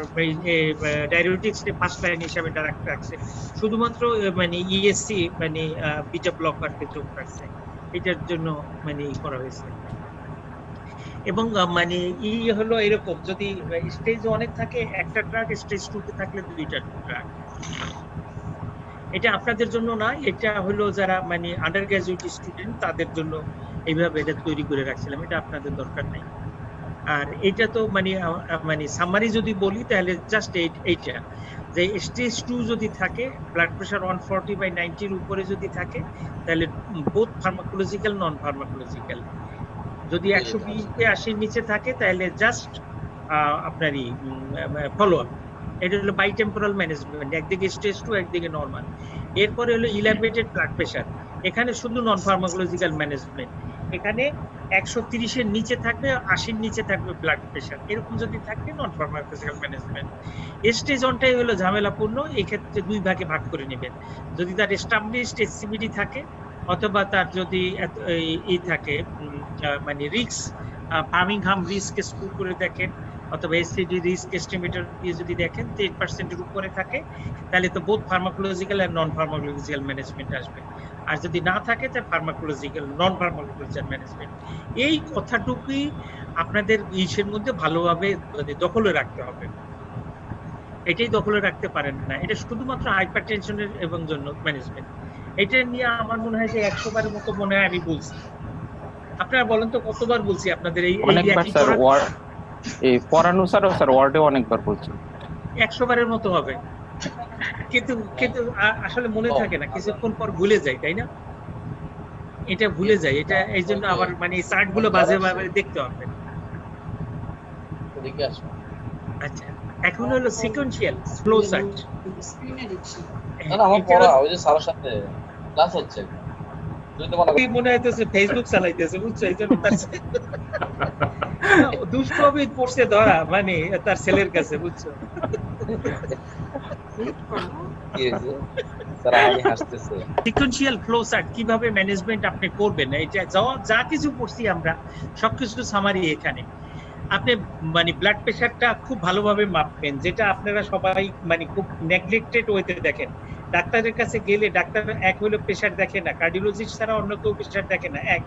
ডায়াবেটিক্স ফার্স্ট লাইন হিসাবে রাখছে, শুধুমাত্র মানে ইএসসি মানে বিটা ব্লকারকে যোগ রাখছে, এটার জন্য মানে করা হয়েছে। এবং মানে ই হলো এরকম, যদি স্টেজ 1 থাকে একটা ড্রাগ, স্টেজ 2 তে থাকলে 2টা ড্রাগ। এটা আপনাদের জন্য না, এটা হলো যারা মানে আন্ডার গ্রাজুয়েট স্টুডেন্ট তাদের জন্য এইভাবে এটা তৈরি করে রাখছিলাম, এটা আপনাদের দরকার নাই। আর এটা তো মানে মানে সামারি যদি বলি তাহলে জাস্ট এইটা যে স্টেজ 2 যদি থাকে, ব্লাড প্রেশার 140/90 উপরে যদি থাকে, তাহলে বোথ ফার্মাকোলজিক্যাল নন ফার্মাকোলজিক্যাল। যদি 120/80 নিচে থাকে তাহলে জাস্ট আপনারই ফলো আপ। এটা হলো বাইটেম্পোরাল ম্যানেজমেন্ট, একদিকে স্টেজ 2 একদিকে নরমাল। এরপরে হলো ইলেভেটেড ব্লাড প্রেশার, এখানে শুধু নন ফার্মাকোলজিক্যাল ম্যানেজমেন্ট। এখানে 130-এর নিচে থাকবে, 80-এর নিচে থাকবে ব্লাড প্রেশার, এরকম যদি থাকে নন ফার্মাকোলজিক্যাল ম্যানেজমেন্ট। স্টেজ 1টাই হলো ঝামেলাপূর্ণ, এই ক্ষেত্রে 2 ভাগে ভাগ করে নেবেন। যদি তার এস্টাবলিশড এসসিবিডি থাকে, অথবা তার যদি এই থাকে মানে রিস্ক, বার্মিংহাম রিস্ক স্কোর করে দেখেন, অথবা এসসিডি রিস্ক এস্টিমেটর দিয়ে যদি দেখেন 10% এর উপরে থাকে, তাহলে তো বোথ ফার্মাকোলজিক্যাল আর নন ফার্মাকোলজিক্যাল ম্যানেজমেন্ট আসবে। আর যদি না থাকে তাহলে ফার্মাকোলজিক্যাল নন ফার্মাকোলজিক্যাল ম্যানেজমেন্ট। এই কথাটুকুই আপনাদের ইসের মধ্যে ভালোভাবে দখলে রাখতে হবে। এটাই দখলে রাখতে পারেন না, এটা শুধুমাত্র হাইপারটেনশনের এবং জন্য ম্যানেজমেন্ট। এটা নিয়ে আমার মনে হয় যে 100 বারের মতো মনে হয় আমি বলছি। আপনারা বলেন তো কতবার বলছি আপনাদের এই অনেকবার স্যার, ওয়ার্ড এই পড়ানো স্যার ওয়ার্ডে অনেকবার বলছি, 100 বারের মতো হবে, কিন্তু আসলে মনে থাকে না, কিছুক্ষণ পর ভুলে যায়, তাই না? এটা ভুলে যায়, এটা এই জন্য আবার মানে চার্ট গুলো বাজে ভাবে দেখতে হবে। আচ্ছা, এখন হলো সিকোয়েন্সিয়াল ফ্লো চার্ট। না আমার পড়া ওই যে স্যারের সাথে ক্লাস হচ্ছে, মনে হইতেছে ফেসবুক চালাইতেছে, বুঝছো? এই জন্য তার দুষ্টমিত পড়ছে ধরা মানে তার ছেলের কাছে, বুঝছো? সিকোয়েন্সিয়াল ফ্লো চার্ট কিভাবে ম্যানেজমেন্ট আপনি করবেন, এটা যা কিছু পড়ছি আমরা সবকিছু সামারি এখানে। আপনি মানে ব্লাড প্রেশারটা খুব ভালোভাবে মাপবেন, যেটা আপনারা সবাই মানে খুব নেগলেক্টেড ওয়েতে দেখেন। ডাক্তারের কাছে গেলে ডাক্তার এক হলো প্রেশার দেখে না, কার্ডিওলজিস্ট ছাড়া অন্য কেউ প্রেশার দেখে না, এক।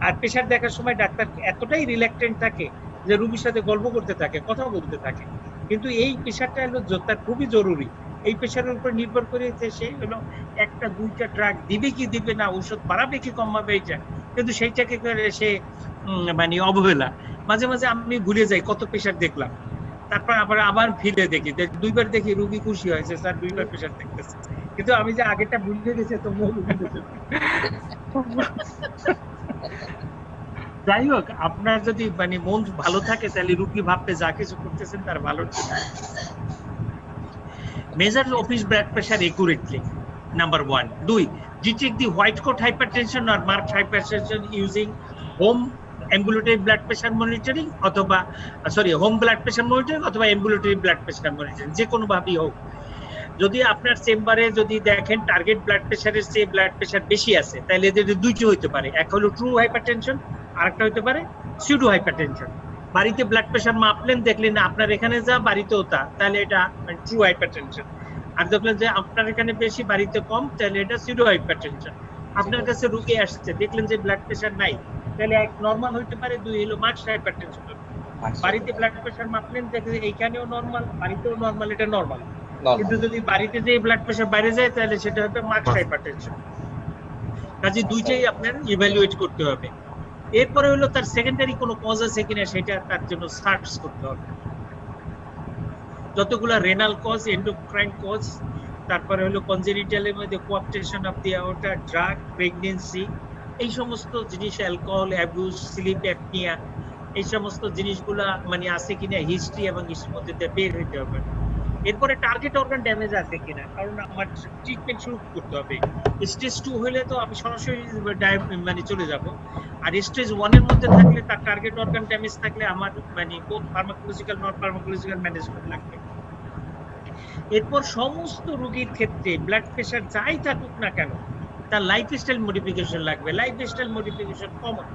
আর প্রেশার দেখার সময় ডাক্তার এতটাই রিল্যাক্টেন্ট থাকে যে রোগীর সাথে গল্প করতে থাকে, কথা বলতে থাকে। কিন্তু এই প্রেশারটা হলো তার খুবই জরুরি। এই প্রেশারের উপর নির্ভর করে সে হলো 1-2টা ড্রাগ দিবে কি দিবে না, ঔষধ বাড়াবে কি কমাবে, এইটা কিন্তু সেইটাকে করে সে মানে অবহেলা। মাঝে মাঝে আমি ভুলে যাই কত প্রেশার দেখলাম, তারপর আবার ফিরে দেখি, দুইবার দেখি রুগী খুশি হয়েছে স্যার দুইবার প্রেশার দেখতেছে, কিন্তু আমি যে আগেরটা ভুলে গেছি তো যাই হোক, আপনার যদি মানে মন ভালো থাকে তাহলে রুগী ভাবতে যা কিছু করতেছেন তার ভালো। Measure office blood pressure accurately, number 1. 2, detect the white coat hypertension or marked hypertension using home ambulatory blood pressure monitoring অথবা home blood pressure monitoring অথবা ambulatory blood pressure monitoring, যে কোনো ভাবেই হোক। যদি আপনার চেম্বারে যদি দেখেন টার্গেট ব্লাড প্রেশারের চেয়ে ব্লাড প্রেশার বেশি আছে, তাহলে এদের দুইটি হইতে পারে, এক হলো ট্রু হাইপারটেনশন, আরেকটা হইতে পারে সিউডো হাইপারটেনশন। বাড়িতে ব্লাড প্রেশার মাপলেন, দেখলেন আপনার এখানে যা বাড়িতেও তা, তাহলে এটা ট্রু হাইপারটেনশন। আর দেখলেন যে আপনার এখানে বেশি বাড়িতে কম, তাহলে এটা সিউডো হাইপারটেনশন। আপনার কাছে রোগী আসছে, দেখলেন যে ব্লাড প্রেশার নাই, তাহলে এক নরমাল হইতে পারে, 2 হলো মার্কড হাইপারটেনশন। বাড়িতে ব্লাড প্রেশার মাপলেন, দেখলেন এইখানেও নরমাল, বাড়িতেও নরমাল, এটা নরমাল। কিন্তু যদি বাড়িতে যে ব্লাড প্রেশার বাইরে যায় তাহলে সেটা হবে মার্কড হাইপারটেনশন। কাজে দুইটাই আপনার ইভ্যালুয়েট করতে হবে। এরপরে হলো তার সেকেন্ডারি কোনো কজ আছে কিনা সেটা তার জন্য সার্চ করতে হবে। যতগুলা রেনাল কজ, এন্ডোক্রাইন কজ, তারপরে হলো কনজেনিটালের মধ্যে কোঅপটেশন অফ দি আওর্টা, ড্রাগ, প্রেগন্যান্সি, এই সমস্ত জিনিস, অ্যালকোহল অ্যাবিউজ, স্লিপ অ্যাপনিয়া, এই সমস্ত জিনিসগুলা মানে আছে কিনা হিস্ট্রি এবং হিস্ট্রির মধ্যে বের হইতে হবে। এরপরে টার্গেট অর্গান ড্যামেজ আছে কিনা, কারণ আমার ট্রিটমেন্ট শুরু করতে হবে। স্টেজ 2 হলে তো আমি সরাসরি মানে চলে যাব, আর স্টেজ 1 এর মধ্যে থাকলে তার টার্গেট অর্গান ড্যামেজ থাকলে আমার মানে বোথ ফার্মাকোলজিক্যাল নন ফার্মাকোলজিক্যাল ম্যানেজমেন্ট লাগবে। এরপর সমস্ত রোগীর ক্ষেত্রে ব্লাড প্রেশার যাই থাকুক না কেন, তার লাইফস্টাইল মডিফিকেশন লাগবে। লাইফস্টাইল মডিফিকেশন কমন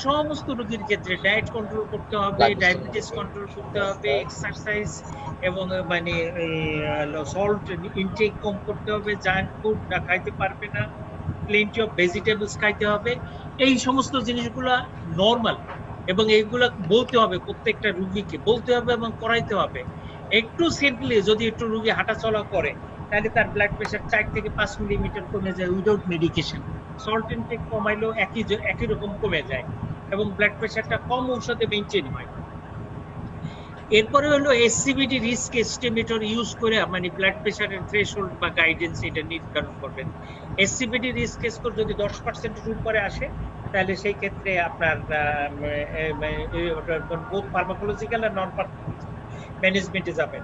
সমস্ত রোগীর ক্ষেত্রে, ডায়েট কন্ট্রোল করতে হবে, ডায়াবেটিস কন্ট্রোল করতে হবে, এক্সারসাইজ এবং মানে সল্ট ইনটেক কম করতে হবে, জাঙ্ক ফুড না খাইতে পারবে না, প্লেন্টি অফ ভেজিটেবলস খাইতে হবে। এই সমস্ত জিনিসগুলো নরমাল এবং এইগুলো বলতে হবে, প্রত্যেকটা রোগীকে বলতে হবে এবং করাইতে হবে। একটু সিম্পলি যদি একটু রোগী হাঁটাচলা করে তাহলে তার ব্লাড প্রেশার 4 থেকে 5 মিলিমিটার কমে যায় উইদাউট মেডিকেশন। সল্ট ইনটেক কমাইলেও একই রকম কমে যায় এবং ব্লাড প্রেশারটা কম ঔষধে মেইনটেইন হয়। এরপরে হলো এসসিবিডি রিস্ক এস্টিমেটর ইউজ করে মানে ব্লাড প্রেশারের থ্রেশহোল্ড বা গাইডেন্স এটা নির্ধারণ করবেন। এসসিবিডি রিস্ক স্কোর যদি 10% এর উপরে আসে তাহলে সেই ক্ষেত্রে আপনার বোথ ফার্মাকোলজিক্যাল আর নন ফার্মাকোলজিক্যাল ম্যানেজমেন্টে যাবেন।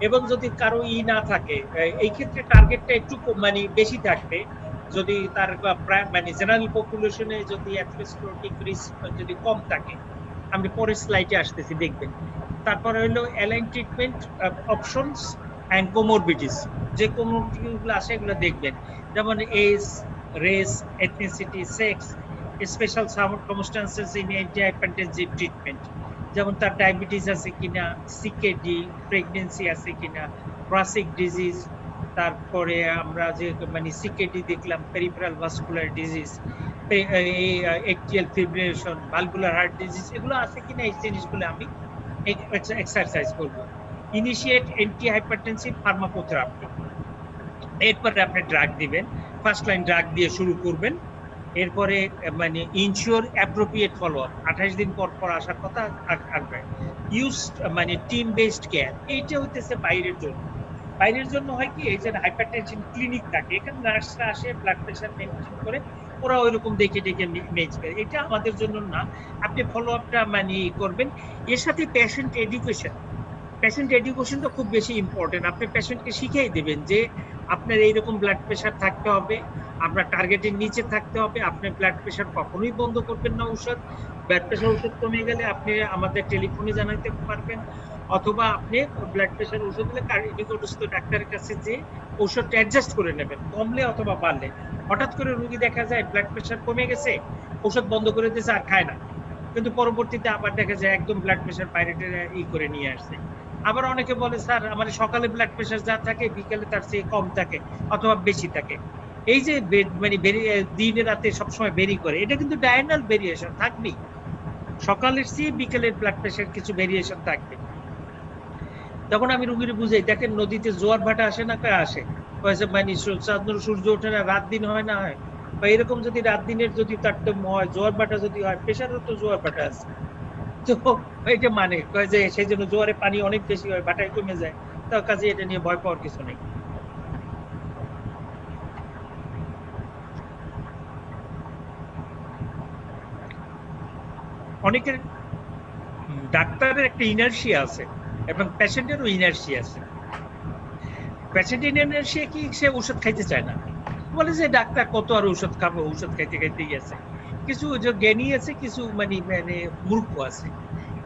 এবং যদি কারো না থাকে, এই ক্ষেত্রে টার্গেটটা একটু মানে বেশি থাকবে। যদি তার মানে জেনারেল পপুলেশনে যদি অ্যাথেরোস্ক্লেরোটিক রিস্ক যদি কম থাকে, আমি পরের স্লাইডে আসতেছি দেখবেন। তারপরে হলো align treatment options and comorbidities, যে কোমরবিডিসগুলো আছে এগুলো দেখবেন, যেমন age, race, ethnicity, sex, special circumstances in anti hypertensive treatment, যেমন তার ডায়াবেটিস আছে কিনা, সিকেডি, প্রেগন্যান্সি আছে কিনা, ক্রসিক ডিজিজ, তারপরে আমরা যে মানে সিকেডি দেখলাম, peripheral vascular disease, atrial fibrillation, valvular heart disease, এগুলো আছে কিনা এই জিনিসগুলো আমি এক্সারসাইজ করব। ইনিশিয়েট অ্যান্টি হাইপারটেনসিভ ফার্মাকোথেরাপি, এরপরে আপনি ড্রাগ দিবেন, ফার্স্ট লাইন ড্রাগ দিয়ে শুরু করবেন। এরপরে মানে ইনশিওর অ্যাপ্রোপ্রিয়েট ফলো আপ, 28 দিন পর পর আসার কথা আসবে। ইউজ মানে টিম বেসড কেয়ার, এইটা হইতেছে বাইরের জন্য। বাইরের জন্য হয় কি, এই যে হাইপারটেনশন ক্লিনিক থাকে, এখানে নার্সরা আসে ব্লাড প্রেশার মেনটেন করে, ওরা ওইরকম দেখে মেজ করে, এটা আমাদের জন্য না। আপনি ফলো আপটা মানে করবেন। এর সাথে পেশেন্ট এডুকেশনটা খুব বেশি ইম্পর্টেন্ট। আপনি পেশেন্টকে শিখিয়ে দেবেন যে আপনার এইরকম ব্লাড প্রেশার থাকতে হবে, আপনার টার্গেটের নিচে থাকতে হবে, আপনি ব্লাড প্রেশার কখনোই বন্ধ করবেন না। ঔষধ, ব্লাড প্রেশার ওষুধ কমে গেলে আপনি আমাদের টেলিফোনে জানাতে পারবেন, অথবা আপনি ব্লাড প্রেশার ওষুধ দিলে কার্ডিওলজিস্ট ডাক্তারের কাছে যে ওষুধটা অ্যাডজাস্ট করে নেবেন, কমলে অথবা বাড়লে। হঠাৎ করে রোগী দেখা যায় ব্লাড প্রেশার কমে গেছে, ওষুধ বন্ধ করে দিয়েছে আর খায় না, কিন্তু পরবর্তীতে আবার দেখা যায় একদম ব্লাড প্রেশার বাইরে করে নিয়ে আসছে। আবার অনেকে বলে স্যার আমার সকালে ব্লাড প্রেশার যা থাকে বিকেলে তার চেয়ে কম থাকে অথবা বেশি থাকে। এই যে মানে দিনে রাতে সবসময় ভেরি করে, এটা কিন্তু ডায়াগনাল ভেরিয়েশন থাকবেই। সকালের চেয়ে বিকেলের ব্লাড প্রেশার কিছু ভেরিয়েশন থাকবে। তখন আমি রোগীর বুঝাই, দেখেন নদীতে জোয়ার ভাটা আসে না, আসে মানে সূর্য ওঠে না, রাত দিন হয় না হয়, বা এরকম যদি রাত দিনের যদি তারতম্য হয়, জোয়ার ভাটা যদি হয়, প্রেশারও তো জোয়ার ভাটা আছে। তো এটা মানে কয় যে সেই জন্য জোয়ারে পানি অনেক বেশি হয়, বাটায় কমে যায়, তার কাছে এটা নিয়ে ভয় পাওয়ার কিছু নেই। অনেকের ডাক্তারের একটা ইনার্শিয়া আছে এবং পেশেন্টেরও ইনার্শিয়া আছে। পেশেন্টের ইনার্শিয়া কি, সে ওষুধ খাইতে চায় না, বলে যে ডাক্তার কত আর ওষুধ খাবো, ওষুধ খাইতে খাইতেই আছে। কিছু যে জ্ঞানী আছে, কিছু মানে মানে মূর্খ আছে।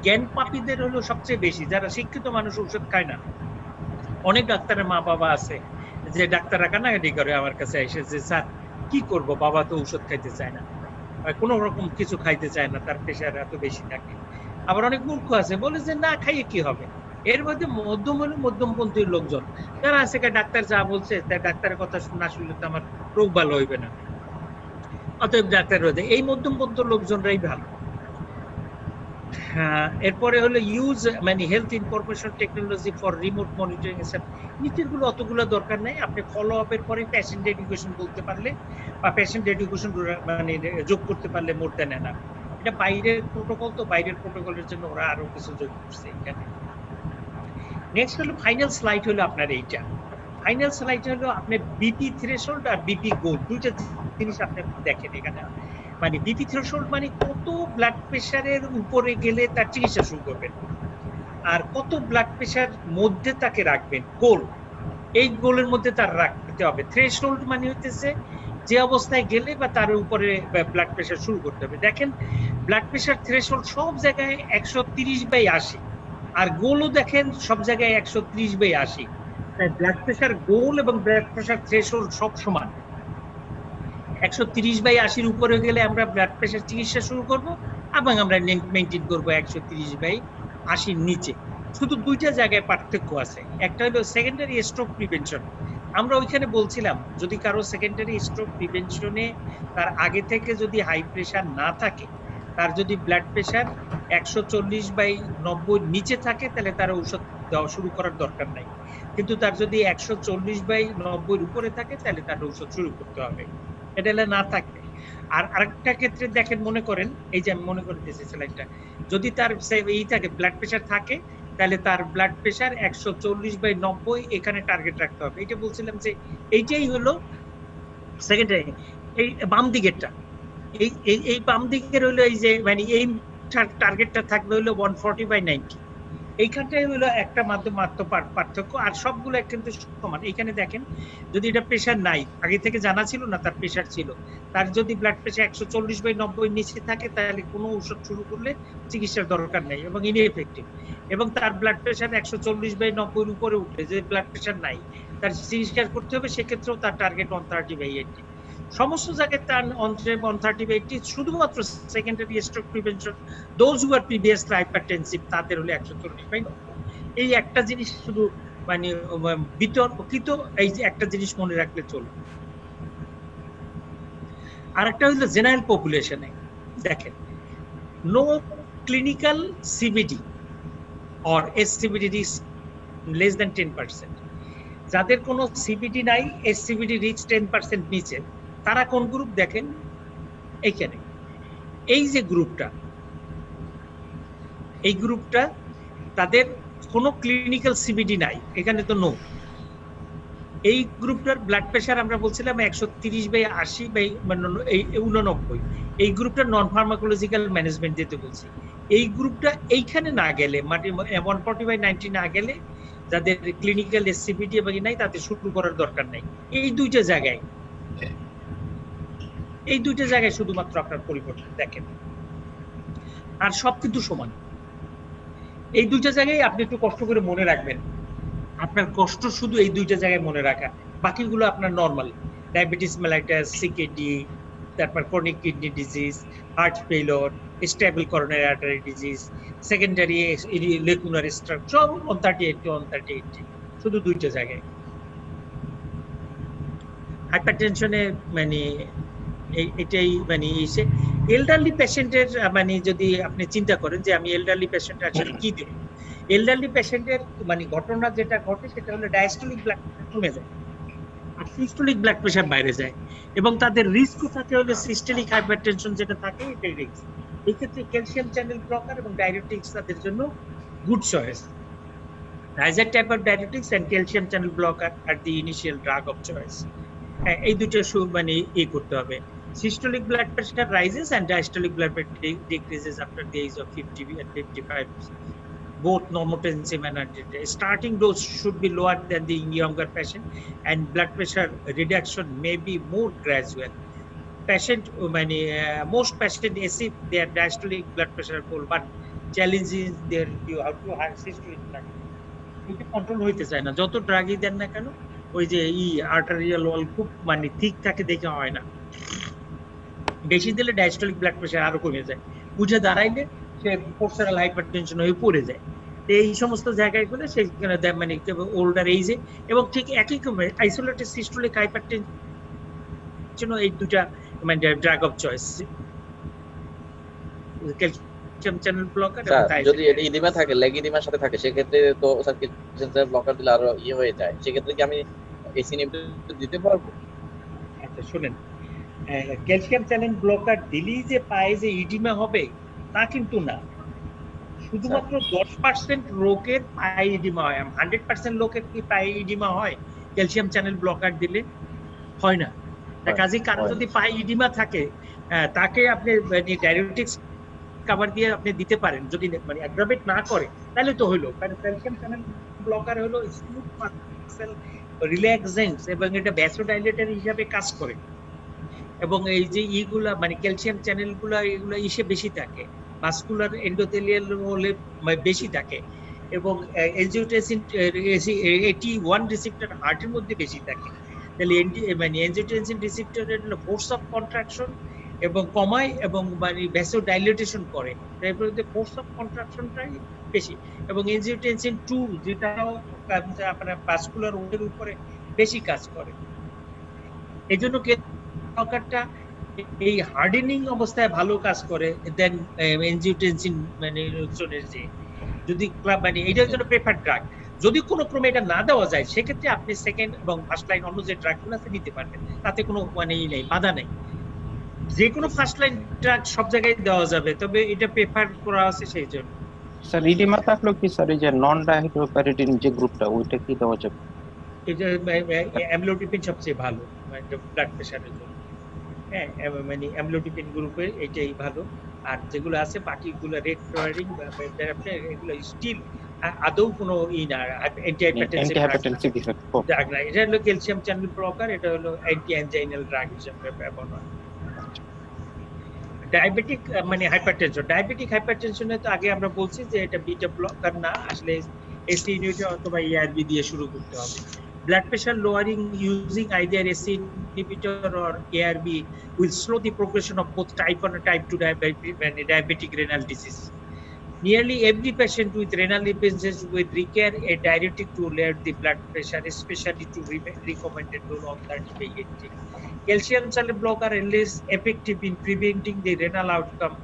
জ্ঞান পাপীদের হলো সবচেয়ে বেশি, যারা শিক্ষিত মানুষ ওষুধ খায় না। অনেক ডাক্তারের মা বাবা আছে যে ডাক্তাররা কান্নাকাটি করে আমার কাছে এসে যে স্যার কি করব, বাবা তো ওষুধ খাইতে চায় না, কোনো রকম কিছু খাইতে চায় না, তার প্রেশার এত বেশি থাকে। আবার অনেক মূর্খ আছে, বলে যে না খাইয়ে কি হবে। এর মধ্যে মধ্যমপন্থী লোকজন যারা আছে, ডাক্তার যা বলছে তার ডাক্তারের কথা না শুনলে তো আমার রোগ ভালো হইবে না, অতএব ডাক্তার হয়ে এই মধ্যমপন্থী লোকজনরাই ভালো। এরপরে হলো ইউজ মানে health information technology for remote monitoring. নিচের গুলো অতগুলো দরকার নাই, আপনি ফলো আপের পরে পেশেন্ট এডুকেশন বলতে পারলে বা পেশেন্ট এডুকেশন মানে যোগ করতে পারলে মোর দেন না। এটা বাইরের প্রোটোকল, তো বাইরের প্রোটোকলের জন্য ওরা আরো কিছু যোগ করছে এখানে। নেক্সট হলো ফাইনাল স্লাইড, হলো আপনার এইটা ফাইনাল স্লাইড হলো আপনার বিপি থ্রেশহোল্ড আর বিপি গোল, দুইটা জিনিস আপনি দেখেন এখানে। মানে বিপি থ্রেশহোল্ড মানে কত ব্লাড প্রেশারের উপরে গেলে তার চিকিৎসা শুরু করবেন, আর কত ব্লাড প্রেশার মধ্যে তাকে রাখবেন, গোল, এই গোলের মধ্যে তার রাখতে হবে। থ্রেশহোল্ড মানে হইতেছে যে অবস্থায় গেলে বা তার উপরে ব্লাড প্রেশার শুরু করতে হবে। দেখেন ব্লাড প্রেশার থ্রেশহোল্ড সব জায়গায় 130/80, আর গোলও দেখেন সব জায়গায় 130/80। তাই ব্লাড প্রেশার গোল এবং ব্লাড প্রেশার থ্রেশহোল্ড সব সমান। 130/80 উপরে গেলে আমরা ব্লাড প্রেশার চিকিৎসা শুরু করব, এবং আমরা মেইনটেইন করব 130/80 নিচে। শুধু দুইটা জায়গায় পার্থক্য আছে, একটা হলো সেকেন্ডারি স্ট্রোক প্রিভেনশন। আমরা ওইখানে বলছিলাম যদি কারো সেকেন্ডারি স্ট্রোক প্রিভেনশনে তার আগে থেকে যদি হাই প্রেশার না থাকে, তার যদি ব্লাড প্রেশার 140/90 নিচে থাকে, তাহলে তার ঔষধ দেওয়া শুরু করার দরকার নাই। কিন্তু তার যদি 140/90 উপরে থাকে, তাহলে তার ঔষধ শুরু করতে হবে, এটা না থাকবে। আর আরেকটা ক্ষেত্রে দেখেন, মনে করেন এই যে আমি মনে করে দিয়েছি স্লাইডটা, যদি তার এই থাকে ব্লাড প্রেশার থাকে, তাহলে তার ব্লাড প্রেশার 140/90 এখানে টার্গেট রাখতে হবে। এটা বলছিলাম যে এইটাই হলো সেকেন্ডারি। এই বাম দিকেরটা, এই বাম দিকের হলো এই যে মানে এই টার্গেটটা থাকবে হলো 140/90। এইখানটাই হলো একটা মাত্র পার্থক্য, আর সবগুলো কিন্তু সমান। এখানে দেখেন যদি এটা প্রেশার নাই, আগে থেকে জানা ছিল না তার প্রেশার ছিল, তার যদি ব্লাড প্রেশার 140/90 নিচে থাকে, তাহলে কোনো ওষুধ শুরু করলে চিকিৎসার দরকার নেই এবং ইনএফেক্টিভ। এবং তার ব্লাড প্রেশার 140/90 উপরে উঠলে, যে ব্লাড প্রেশার নাই, তার চিকিৎসা করতে হবে, সেক্ষেত্রেও তার টার্গেট 130/80। সমস্ত জায়গায় তার 130/80। শুধুমাত্র secondary stroke prevention, those who are previously hypertensive, তাদের হলো 140/90। এই একটা জিনিস শুধু মানে বিতর্কিত, এই যে একটা জিনিস মনে রাখলে চলবে। আর একটা হলো জেনারেল পপুলেশনে দেখেন, no clinical CVD or ASCVD is less than 10%। যাদের কোনো সিবিডি নাই, এসসিবিডি রিচ 10% নিচে, তারা কোন গ্রুপ দেখেন এইখানে, এই যে গ্রুপটা, এই গ্রুপটা তাদের কোনো ক্লিনিক্যাল সিবিডি নাই, এখানে তো নো। এই গ্রুপটার ব্লাড প্রেশার আমরা বলছিলাম 130/80/89, এই গ্রুপটা নন ফার্মাকোলজিক্যাল ম্যানেজমেন্ট দিতে বলছি। এই গ্রুপটা এইখানে না গেলে, 140/90 না গেলে, যাদের ক্লিনিক্যাল এসসিবিডি এবং নাই, তাদের শুরু করার দরকার নাই। এই দুইটা জায়গায় শুধুমাত্র আপনার পরিবর্তন দেখেন, আর সব কিন্তু সমান। এই দুইটা জায়গায় আপনি একটু কষ্ট করে মনে রাখবেন, আপনার কষ্ট শুধু এই দুইটা জায়গায় মনে রাখা, বাকিগুলো আপনার নর্মাল। ডায়াবেটিস মেলাইটাস, সিকেডি, তারপর chronic kidney disease, heart failure, stable coronary artery disease, secondary lacunar stroke, সব 138 শুধু দুইটা জায়গায়। হাইপারটেনশনে মানে এটাই মানে এলডারলি পেশেন্টের মানে যদি আপনি চিন্তা করেন যে আমি এলডারলি পেশেন্ট আসলে কি দেব, এলডারলি পেশেন্টের মানে ঘটনা যেটা ঘটে সেটা হলো ডায়াস্টোলিক ব্লাড প্রেশার কমে যায় আর সিস্টোলিক ব্লাড প্রেশার বাইরে যায়, এবং তাদের রিস্কও থাকে হলো সিস্টোলিক হাইপারটেনশন যেটা থাকে, এটাই রিস্ক। এই ক্ষেত্রে ক্যালসিয়াম চ্যানেল ব্লকার এবং ডায়াবেটিক্স তাদের জন্য good choice. Neither type of diuretics and calcium channel blocker are the initial drug of choice. এই দুটো মানে করতে হবে। Systolic blood pressure rises and diastolic blood pressure decreases after the age of 50 and 55. Both normotensive and antidiuretic. Starting dose should be lower than the younger patient, and blood pressure reduction may be more gradual. Most patient achieve their diastolic blood pressure goal, but challenge is there you have to high systolic blood. এটা control হইতে চায় না, যত ড্রাগই দেন না কেন ওই যে arterial ওয়াল খুব মানে ঠিক থাকে দেখে হয় না। বেশি দিলে ডায়াস্টোলিক ব্লাড প্রেশার আরো কমে যায়, উঠে দাঁড়াইলে সে পোস্টারাল হাইপারটেনশন হয়ে পড়ে যায়। এই সমস্ত জায়গায় গেলে সেখানে মানে ওল্ডার এইজে এবং ঠিক একই রকম আইসোলেটেড সিস্টোলিক হাইপারটেনশন এই দুটা মানে drug of choice. Channel blocker যদি এটা ইডিমা থাকে, লেগ ইডিমার সাথে থাকে, সেক্ষেত্রে তো স্যার ক্যালসিয়াম চ্যানেল ব্লকার দিলে আরো হয়ে যায়, সেক্ষেত্রে কি আমি এসি ইনহিবিটর দিতে পারবো? আচ্ছা শুনেন, ক্যালসিয়াম চ্যানেল ব্লকার দিলেই যে পায়ে যে ইডিমা হবে তা কিন্তু না। শুধুমাত্র 10% লোকের পায়ে ইডিমা হয়। 100% লোকের কি পায়ে ইডিমা হয় ক্যালসিয়াম চ্যানেল ব্লকার দিলে? হয় না। কাজে কারো যদি পায়ে ইডিমা থাকে তাকে আপনি ডায়াবেটিক্স কভার দিয়ে আপনি দিতে পারেন, যদি মানে অ্যাগ্রাভেট না করে তাহলে তো হলো। কারণ ক্যালসিয়াম চ্যানেল ব্লকার হলো স্মুথ মাসেল রিল্যাক্সেন্টস এবং এটা ভ্যাসোডাইলেটর হিসাবে কাজ করে। এবং এই যে ইগুলা মানে ক্যালসিয়াম চ্যানেলগুলা এগুলা ইসে বেশি থাকে, মাসকুলার এন্ডোথেলিয়াল হলে বেশি থাকে এবং এনজিওটেনসিন 81 রিসেপ্টর হার্টের মধ্যে বেশি থাকে। তাহলে মানে এনজিওটেনসিন রিসেপ্টরের হলো ফোর্স অফ কন্ট্রাকশন এবং কমায় এবং মানে ভ্যাসোডাইলেটেশন করে, তারপরে ফোর্স অফ কন্ট্রাকশনটাই বেশি। এবং এনজিওটেনসিন 2 যেটাও আপনার ভাস্কুলার ওয়ের উপরে বেশি কাজ করে। এইজন্য ব্লকারটা এই হার্ডেনিং অবস্থায় ভালো কাজ করে দেন এনজিওটেনসিন মানে যে যদি মানে এটার জন্য প্রেফার ড্রাগ। যদি কোনো ক্রমে এটা না দেওয়া যায় সেক্ষেত্রে আপনি সেকেন্ড এবং ফার্স্ট লাইন অন্য যে ড্রাগগুলো আছে নিতে পারবেন, তাতে কোনো মানে নেই, বাধা নেই। যে কোনো ফার্স্ট লাইন ড্রাগ সব জায়গায় দেওয়া যাবে, তবে এটা প্রেফার করা আছে সেই জন্য। স্যার ইডিমা থাকলো কি স্যার এই যে নন ডাইহাইড্রোপ্যারিডিন যে গ্রুপটা ওইটা কি দেওয়া যাবে? এটা অ্যামলোডিপিন সবচেয়ে ভালো ব্লাড প্রেশারের জন্য। হ্যাঁ মানে অ্যামলোডিপিন গ্রুপে এটাই ভালো। আর যেগুলো আছে বাকিগুলো রেড ফ্লোয়ারিং এগুলো স্টিল আদৌ কোনো না অ্যান্টি-হাইপারটেনসিভ ড্রাগ না। এটা হলো ক্যালসিয়াম চ্যানেল ব্লকার, এটা হলো অ্যান্টি অ্যানজাইনাল ড্রাগ হিসেবে ব্যবহার। ডায়াবেটিক মানে হাইপারটেনশন, ডায়াবেটিক হাইপারটেনশনে তো আগে আমরা বলছি যে এটা বিটা ব্লকার না, আসলে এসি ইনহিবিটর অথবা এআরবি দিয়ে শুরু করতে হবে। Blood pressure lowering using either ACE inhibitor or ARB will slow the progression of both type 1 and type 2 diabetic renal disease. Nearly every patient with renal deficiencies will require a diuretic to lower the blood pressure, especially to recommended dose of 30/80. Calcium channel blocker are less effective in preventing the renal outcome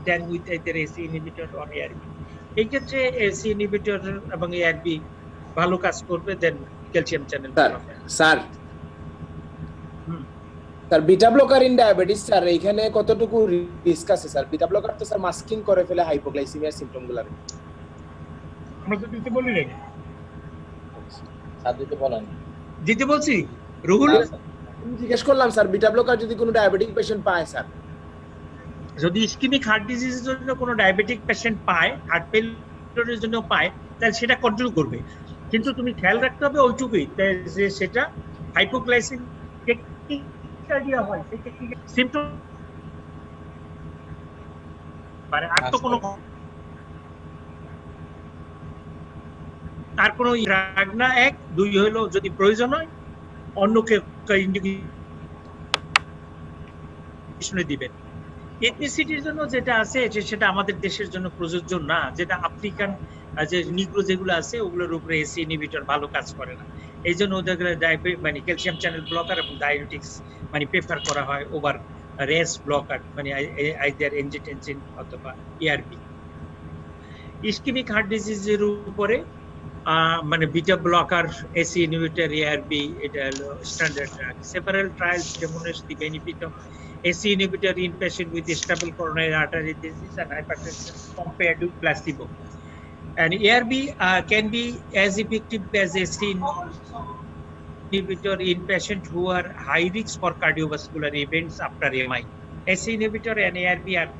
than with either ACE inhibitor or ARB. এই ক্ষেত্রে ACE inhibitor এবং ARB ভালো কাজ করবে then calcium channel blocker. Sir beta blocker in diabetes sir এখানে কতটুকু risk আছে sir? Beta blocker তো স্যার মাস্কিং করে ফেলে হাইপোগ্লাইসেমিয়ার সিম্পটমগুলো। আমরা তো দিতে বলি নাকি? স্যার দিতে বলেন। দিতে বলছি রুহুল? আমি জিজ্ঞেস করলাম স্যার বিটা ব্লকার যদি কোনো ডায়াবেটিক পেশেন্ট পায় স্যার, যদি ইসকেমিক হার্ট ডিজিজের জন্য কোনো ডায়াবেটিক পেশেন্ট পায়, হার্ট ফেলিওরের জন্য পায়, তাহলে সেটা কন্ট্রোল করবে। কিন্তু তুমি খেয়াল রাখতে হবে ওইটুকুই যে সেটা হাইপোগ্লাইসেমিয়া হয়, সিম্পটম মানে আর তো কোনো আর কোনো ড্রাগ না। এক দুই হলো যদি প্রয়োজন হয় অন্যকে ইন্ডিকেশনে দিবেন। এথনিসিটির জন্য যেটা আছে সেটা আমাদের দেশের জন্য প্রযোজ্য না, যেটা আফ্রিকান যে নিগ্রো যেগুলো আছে ওগুলোর উপরে এসি ইনহিবিটর ভালো কাজ করে না। এই জন্য ওদের মানে ক্যালসিয়াম চ্যানেল ব্লকার এবং ডায়াবেটিক্স মানে প্রেফার করা হয় ওভার রেস ব্লকার মানে আইদার এনজিওটেনসিন অথবা এআরবি। ইসকেমিক হার্ট ডিজিজের উপরে মানে beta blocker, AC inhibitor, ARB এটা হলো standard drug. Several trials demonstrate the benefit of AC inhibitor in patient with stable coronary artery disease and hypertension compared to placebo. And ARB can be as effective as AC inhibitor in patients who are high risk for cardiovascular events after MI. AC inhibitor and ARB are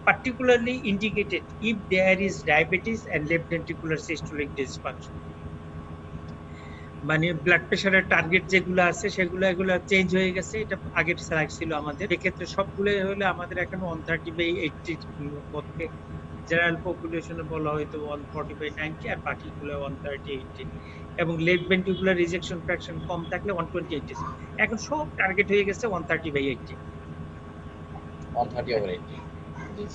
particularly indicated if there is diabetes and left ventricular systolic dysfunction. মানে blood প্রেশারের target যেগুলো আছে সেগুলো এগুলো change হয়ে গেছে, এটা আগের স্লাইড ছিল আমাদের। এক্ষেত্রে সবগুলো হলে আমাদের এখন 130/80 মধ্যে, জেনারেল পপুলেশনে বলা হয়তো 140/90 আর বাকিগুলো 130/80, এবং লেফট ভেন্ট্রিকুলার রিজেকশন ফ্র্যাকশন কম থাকলে 120/80। এখন সব টার্গেট হয়ে গেছে 130/80। 130/80।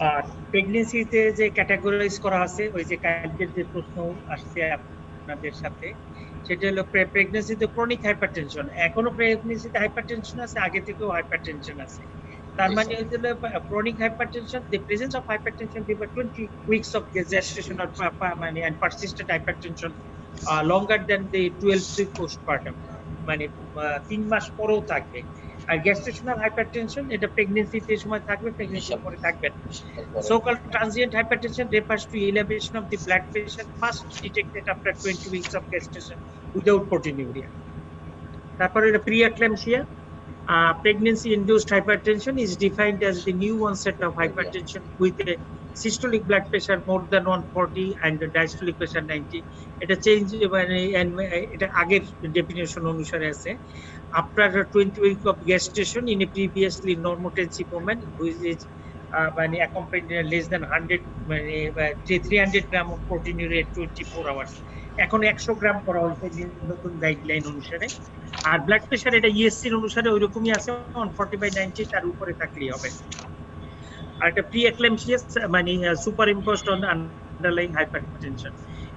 আর প্রেগন্যান্সিতে যে ক্যাটাগরাইজ করা আছে, ওই যে কালকের যে প্রশ্ন আসছে আপনাদের সাথে, সেটা হলো প্রেগন্যান্সিতে ক্রনিক হাইপারটেনশন। এখনো প্রেগন্যান্সিতে হাইপারটেনশন আছে, আগে থেকেও হাইপারটেনশন আছে। তার মানে হচ্ছে chronic hypertension, the presence of hypertension before 20 weeks of gestation or মানে and persistent hypertension longer than the 12 week postpartum, মানে 3 মাস পরেও থাকবে। আর গেস্টেশনাল হাইপারটেনশন এটা প্রেগন্যান্সিতে সময় থাকবে, প্রেগন্যান্সির পরে থাকবে না। So called transient hypertension refers to elevation of the blood pressure first detected after 20 weeks of gestation without proteinuria. তারপরে pre-eclampsia, pregnancy induced hypertension is defined as the new onset of hypertension with a systolic blood pressure more than 140 and the diastolic pressure 90. এটা change মানে এটা আগের definition অনুসারে আছে। After 20 weeks of gestation in a previously normotensive woman who is মানে accompanied less than 100 মানে 300 গ্রাম of proteinuria at 24 hours, এখন 100 গ্রাম করা হয়েছে নতুন গাইডলাইন অনুসারে। আর ব্লাড প্রেশার এটা ইএসসি অনুসারে ওইরকমই আছে, 140/90 তার উপরে থাকলেই হবে। আর এটা প্রি-এক্লাম্পসিয়া মানে super imposed on underlying hypertension,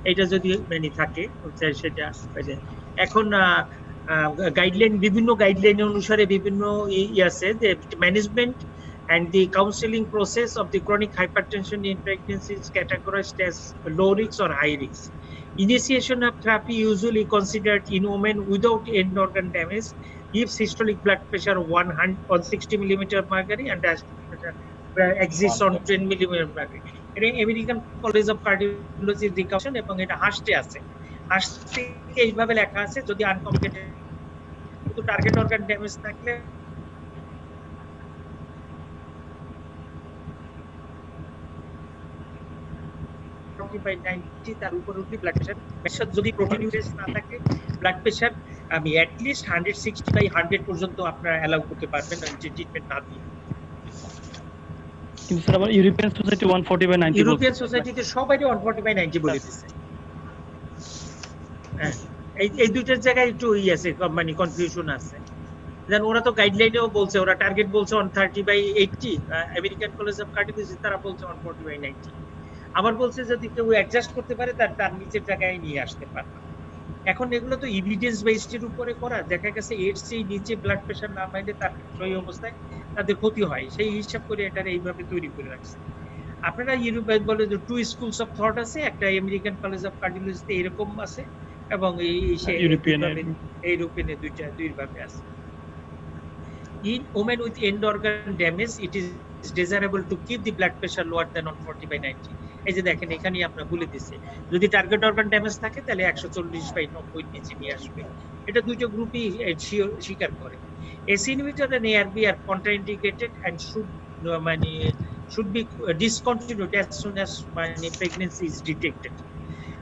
এটা যদি মানে থাকে সেটা। এখন গাইডলাইন, বিভিন্ন গাইডলাইন অনুসারে বিভিন্ন আছে যে management and the counseling process of the chronic hypertension in pregnancy is categorized as low risk or high risk. Initiation of therapy usually considered in women without end organ damage if systolic blood pressure 160 mm mercury and diastolic pressure exists on 10 mm mercury. এটা American college of কার্ডিওলজির recommendation, এবং এটা হাসতে আছে। হাসতে এইভাবে লেখা আছে, যদি আনকমপ্লিকেটেড কিন্তু টার্গেট অর্গান ড্যামেজ থাকলে তার উপরে উঠলে ব্লাড প্রেশার, যদি প্রোটিনিউরিয়াস না থাকে ব্লাড প্রেশার আমি অ্যাট লিস্ট 160/100 পর্যন্ত আপনারা অ্যালাউ করতে পারবেন যে ট্রিটমেন্ট না দিয়ে। কিন্তু স্যার আবার ইউরোপিয়ান সোসাইটি 140/90, ইউরোপিয়ান সোসাইটিতে সবাই 140/90 বলে দিচ্ছে। হ্যাঁ, এই দুইটার জায়গায় একটু আছে মানে কনফিউশন আছে। দেন ওরা তো গাইডলাইনেও বলছে, ওরা টার্গেট বলছে 130/80, আমেরিকান কলেজ অফ কার্ডিওলজি তারা বলছে 140/90। আবার বলছে যদি কেউ অ্যাডজাস্ট করতে পারে তার নিচের জায়গায় নিয়ে আসতে পারে। এখন এগুলো তো এভিডেন্স বেসড উপরে করা, দেখা গেছে এর চেয়ে নিচে ব্লাড প্রেশার না পাইলে তার সেই অবস্থায় তাদের ক্ষতি হয়, সেই হিসাব করে এটা এইভাবে তৈরি করে রাখছে। আপনারা ইউরোপে বলে যে 2 স্কুলস অফ থট আছে, একটা আমেরিকান কলেজ অফ কার্ডিওলজিতে এরকম আছে, এবং ইউরোপিয়ানে দুইভাবে আছে। In women with end organ damage, it is desirable to keep the blood pressure lower than 140/90. এই যে দেখেন এখানেই আপনারা বলে দিচ্ছে, যদি টার্গেট অর্গান ড্যামেজ থাকে তাহলে 140/90 নিচে নিয়ে আসবে। এটা দুইটা গ্রুপই স্বীকার করে। AC inhibitor and ARB are contraindicated and should be discontinued as soon as pregnancy is detected.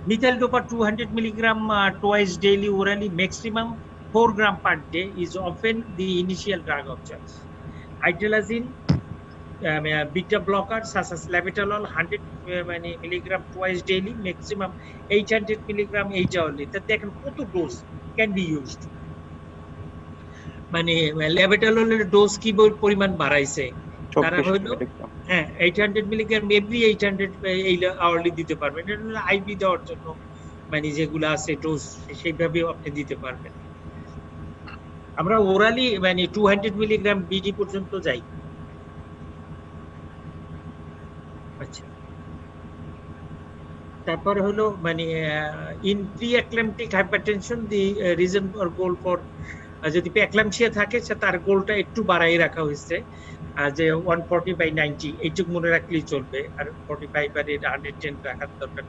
Methyl dopa 200 mg twice daily orally, maximum 4 gram per day is often the initial drug of choice. Hydralazine, beta blockers such as labetalol 100 mg twice daily, maximum 800 mg 8 hourly. That they can put to dose can be used. মানে labetalol dose কি পরিমাণ বাড়াইছে, তারা হলো 800 mg every 800 এই hourly দিতে পারবেন। এটা হলো আইভি দেওয়ার জন্য মানে যেগুলো আছে ডোজ সেইভাবে আপনি দিতে পারবেন। আমরা ওরালি মানে 200 mg বিডি পর্যন্ত যাই। আচ্ছা, তারপর হলো মানে in preeclamptic hypertension the reason or goal for যদি প্যাকলামশিয়া থাকে তার গোলটা একটু বাড়াই রাখা হয়েছে, যে 140/90 এইটুকু মনে রাখলেই চলবে, আর 45 আর 110 রাখার দরকার।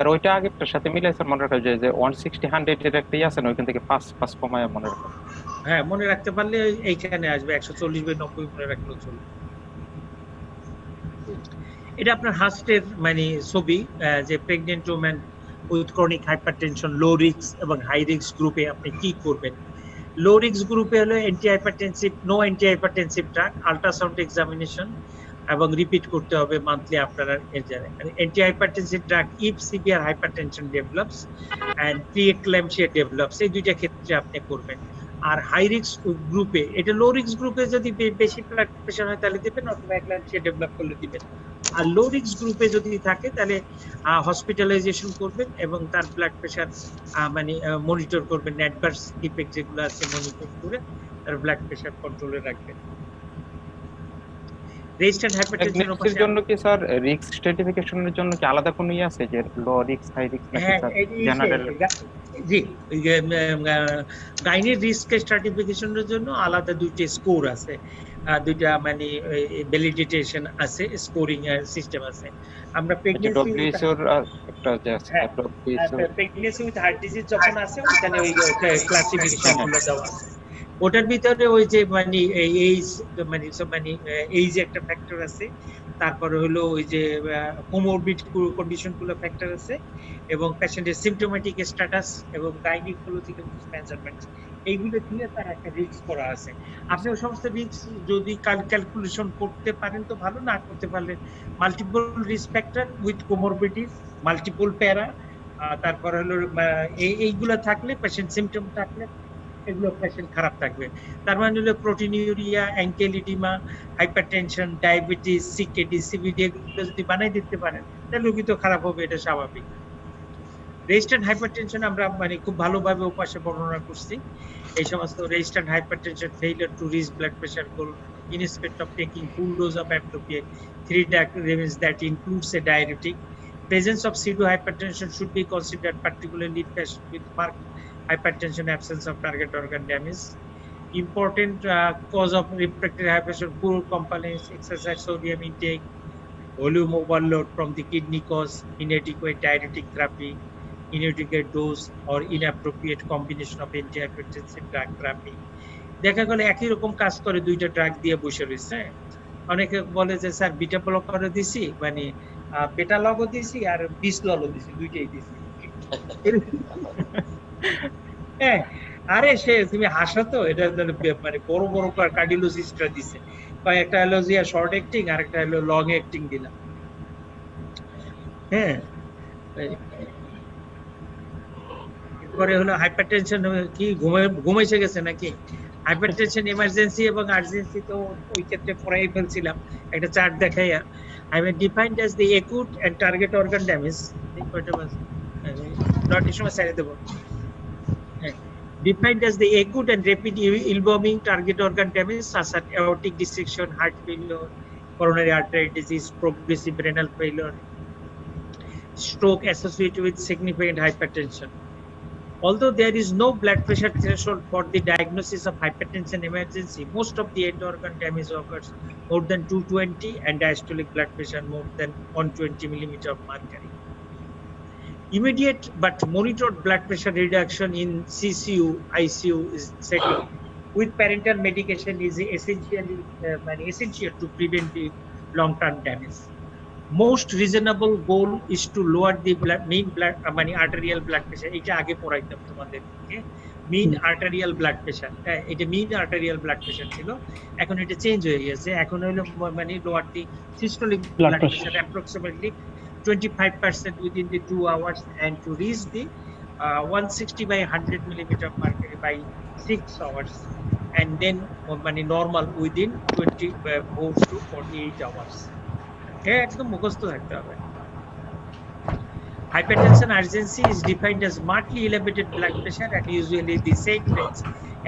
আর ওইটা আগেরটার সাথে মিলে স্যার মনে রাখা যায় যে 160-100 এর একটা আছে না, ওইখান থেকে 5 কমায় মনে রাখা। হ্যাঁ, মনে রাখতে পারলে এইখানে আসবে 140/90 মনে রাখলেও চলবে। এটা আপনার হাস্টের মানে ছবি, যে pregnant woman with chronic hypertension, low risk এবং হাই রিস্ক গ্রুপে আপনি কি করবেন। লো রিস্ক গ্রুপে হলো anti hypertensive drug, ultrasound examination এবং রিপিট করতে হবে মান্থলি আপনারা। Anti hypertensive drug if severe hypertension develops and preeclampsia develops, এই দুইটা ক্ষেত্রে আপনি করবেন। আর হাই রিস্ক গ্রুপে, এটা লো রিস্ক গ্রুপে যদি বেশি ব্লাড প্রেশার হয় তাহলে দিবেন, অথবা এক্লাম্পসিয়া ডেভেলপ করলে দিবেন। আর লো রিস্ক গ্রুপে যদি থাকে তাহলে হসপিটালাইজেশন করবেন এবং তার ব্লাড প্রেশার মানে মনিটর করবেন, অ্যাডভার্স ইফেক্ট যেগুলো আছে মনিটর করে তার ব্লাড প্রেশার কন্ট্রোলে রাখবেন। রেজিস্ট্যান্ট হাইপারটেনশন এর জন্য কি স্যার রিস্ক স্ট্র্যাটিফিকেশনের জন্য কি আলাদা কোনো আছে যে লো রিস্ক হাই রিস্ক নাকি স্যার জেনারেল? জি, গাইনির রিস্ক স্ট্র্যাটিফিকেশনের জন্য আলাদা দুইটা স্কোর আছে, দুইটা মানে ভ্যালিডেশন আছে, স্কোরিং সিস্টেম আছে। আমরা প্রেগন্যান্সি উইথ হার্ট ডিজিজ যখন আছে ওখানে ওই ক্লাসিফিকেশন গুলো দেওয়া আছে। ওটার ভিতরে ওই যে মানে এইজ একটা ফ্যাক্টর আছে, তারপরে হলো ওই যে কোমরবিড কন্ডিশন গুলো ফ্যাক্টর আছে, এবং পেশেন্টের সিম্পটোমেটিক স্ট্যাটাস এবং গাইনিকোলজিক্যাল মেজারমেন্টস, এইগুলো দিয়ে তার একটা রিস্ক করা আছে। আপনি ওই সমস্ত রিস্ক যদি ক্যালকুলেশন করতে পারেন তো ভালো, না করতে পারলে multiple risk factor with comorbidities, multiple para, তারপর হলো এইগুলো থাকলে, পেশেন্ট সিম্পটম থাকলে এগুলো পেশেন্ট খারাপ থাকবে। তার মানে হলো proteinuria, ankle oedema, hypertension, diabetes, CKD, CVD, এগুলো যদি বানাই দিতে পারেন তাহলে রোগী তো খারাপ হবে, এটা স্বাভাবিক। রেজিস্ট্যান্ট হাইপারটেনশন আমরা মানে খুব ভালোভাবে ওপাশে বর্ণনা করছি। এই সমস্ত resistant hypertension, failure to reach blood pressure goal, in respect of taking full dose of appropriate 3 drug regimens that includes a diuretic. Presence of pseudo hypertension should be considered, particularly in patients with marked hypertension, absence of target organ damage. Important cause of refractory hypertension: poor compliance, exercise, sodium intake, volume overload from the kidney cause, inadequate diuretic therapy, inadequate dose or inappropriate combination of antihypertensive drug therapy. দেখা গেল একই রকম কাজ করে দুইটা drug দিয়ে বসে রয়েছে। অনেকে বলে যে স্যার বিটা ব্লকারও দিছি, মানে বেটা লগও দিছি আর বিসললও দিছি, দুইটাই দিছি। হ্যাঁ, আরে সে তুমি হাসো তো, এটা মানে বড় বড় কার্ডিওলজিস্টরা দিছে, একটা হলো যে শর্ট অ্যাক্টিং আর একটা হলো লং অ্যাক্টিং দিলাম। হ্যাঁ, এরপরে হলো হাইপারটেনশন, কি ঘুমাইছে গেছে নাকি? হাইপারটেনশন এমার্জেন্সি এবং আর্জেন্সি তো ওই ক্ষেত্রে পড়াই ফেলছিলাম, একটা চার্ট দেখাইয়া। I mean defined as the acute and target organ damage. Defined as the acute and rapid ill-bombing target organ damage such as aortic dissection, heart failure, coronary artery disease, progressive renal failure, stroke associated with significant hypertension. Although there is no blood pressure threshold for the diagnosis of hypertension emergency, most of the end organ damage occurs more than 220 and diastolic blood pressure more than 120 millimeter of mercury. Immediate but monitored blood pressure reduction in CCU, ICU is setting with parenteral medication is essential to prevent the long-term damage. Most reasonable goal is to lower the mean arterial blood pressure. এটা আগে পড়াইতাম তোমাদেরকে, mean arterial blood pressure, এটা mean arterial blood pressure ছিল, এখন এটা change হয়ে গেছে, এখন হলো মানে lower the systolic blood pressure approximately 25% within the 2 hours and to reach the 160/100 millimeter of mercury by 6 hours and then মানে normal within 24 to 48 hours. একদম মুখস্থ থাকতে হবে। Hypertension urgency is defined as markedly elevated blood pressure at usually the same range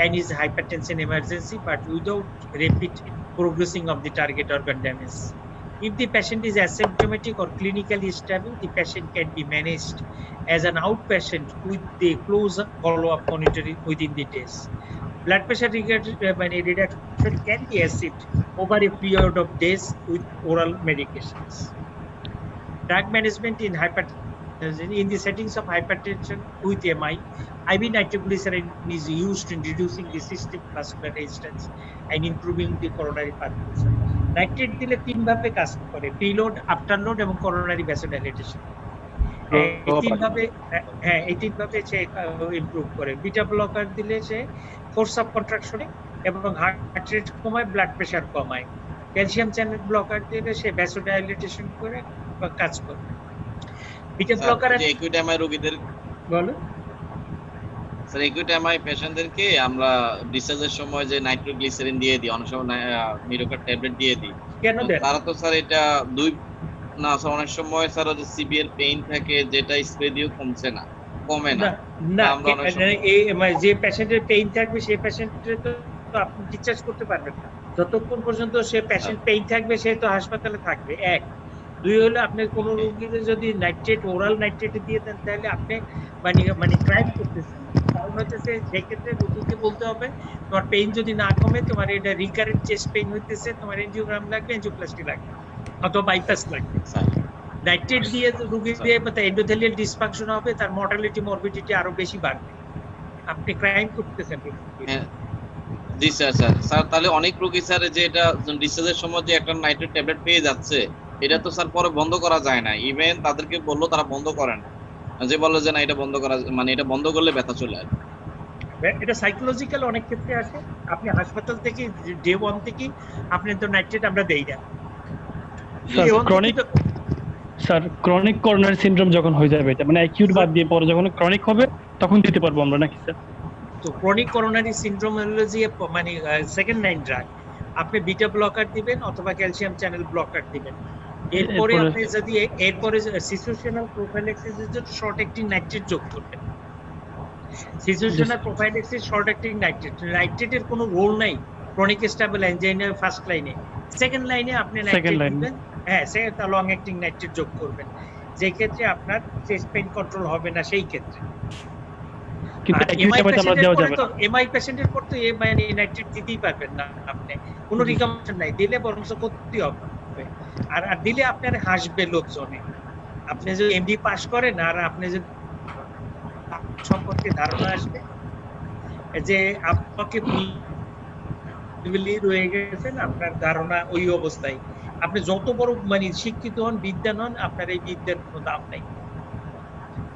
and is hypertension emergency but without rapid progressing of the target organ damage. If the patient is asymptomatic or clinically stable, the patient can be managed as an outpatient with the close follow-up monitoring within the days. blood pressure reduction can be achieved over a period of days with oral medications. Drug management in hypertension. In the settings of hypertension with MI, IV nitroglycerin is used in reducing the systemic vascular resistance and improving the coronary perfusion. Nitrate দিলে তিন ভাবে কাজ করে, preload, আফটারলোড এবং coronary vasodilatation। এই তিন ভাবে সে improve করে। বিটা ব্লকার দিলে সে ফোর্স অফ কন্ট্রাকশনে এবং হার্ট রেট কমায়, ব্লাড প্রেশার কমায়। ক্যালসিয়াম চ্যানেল ব্লকার দিলে সে ভ্যাসোডাইলেটেশন করে বা কাজ করে। বিটা ব্লকার একুইট এমআই রোগীদের বলো স্যার, একুইট এমআই পেশেন্টদেরকে আমরা ডিসচার্জের সময় যে নাইট্রোগ্লিসারিন দিয়ে দিই, অনেক সময় মিরোকার ট্যাবলেট দিয়ে দিই। কেন দেন? তারা তো স্যার এটা না স্যার, অনেক সময় স্যার যে সিভিয়ার পেইন থাকে যেটা স্প্রে দিয়েও কমে না। না, যে পেশেন্টের পেইন থাকবে সেই পেশেন্টের তো আপনি ডিসচার্জ করতে পারবেন না যতক্ষণ পর্যন্ত সে পেশেন্ট পেইন থাকবে, সে তো হাসপাতালে থাকবে। এক, দুই হলো আপনি কোন রোগীকে যদি নাইট্রেট, ওরাল নাইট্রেট দিয়ে দেন তাহলে আপনি মানে ক্রাইম করতেছেন। কারণ হচ্ছে সেক্ষেত্রে রোগীকে বলতে হবে তোমার পেইন যদি না কমে, তোমার এটা রিকারেন্ট চেস্ট পেইন হইতেছে, তোমার এনজিওগ্রাম লাগবে, এনজিওপ্লাস্টি লাগবে অথবা বাইপাস লাগবে। নাইট্রেট দিয়ে রোগী দিয়ে এন্ডোথেলিয়াল ডিসফাংশন হবে, তার মর্টালিটি মরবিডিটি আরো বেশি বাড়বে। আপনি ক্রাইম করতেছেন। জি স্যার। স্যার তাহলে অনেক রোগী স্যার যে এটা ডিসচার্জের সময় যে একটা নাইট্রেট ট্যাবলেট পেয়ে যাচ্ছে, এটা তো স্যার পরে বন্ধ করা যায় না। ইভেন তাদেরকে বললো তারা বন্ধ করে না, যে বলে যে না এটা বন্ধ করা, মানে এটা বন্ধ করলে ব্যথা চলে আসবে। এটা সাইকোলজিক্যাল অনেক ক্ষেত্রে আসে। আপনি হাসপাতাল থেকে ডে 1 থেকে আপনি তো নাইট্রেট আমরা দেই না। স্যার ক্রনিক করোনারি সিনড্রোম যখন হয়ে যাবে, এটা মানে অ্যাকিউট বাদ দিয়ে পরে যখন ক্রনিক হবে তখন দিতে পারবো আমরা নাকি স্যার? তো ক্রনিক করোনারি সিনড্রোম হলো যে মানে সেকেন্ড লাইন ড্রাগ, আপনি বিটা ব্লকার দিবেন অথবা ক্যালসিয়াম চ্যানেল ব্লকার দিবেন। এরপরে আপনি যদি এরপরে সিচুয়েশনাল প্রোফাইল্যাক্সিসের জন্য শর্ট অ্যাক্টিং নাইট্রেট যোগ করবেন। সিচুয়েশনাল প্রোফাইল্যাক্সিস শর্ট অ্যাক্টিং নাইট্রেটের কোনো রোল নাই ক্রনিক স্টেবল এনজাইনার ফার্স্ট লাইনে। সেকেন্ড লাইনে আপনি নাইট্রেট দিবেন, হ্যাঁ সে লং অ্যাক্টিং নাইট্রেট যোগ করবেন, যে ক্ষেত্রে আপনার চেস্ট পেইন কন্ট্রোল হবে না সেই ক্ষেত্রে। কিন্তু এমআই পেশেন্টের পর তো মানে নাইট্রেট দিতেই পারবেন না, আপনি কোনো রিকমেন্ডেশন নাই, দিলে বরং ক্ষতি হবে। আর দিলে আপনার হাসবে লোকজনে। আপনি যদি এমডি পাস করেন আর আপনি যদি সম্পর্কে ধারণা আসবে যে আপনাকে রয়ে গেছেন, আপনার ধারণা ওই অবস্থায়, আপনি যত বড় মানে শিক্ষিত হন, বিদ্যান হন, আপনার এই বিদ্যার কোনো দাম নাই।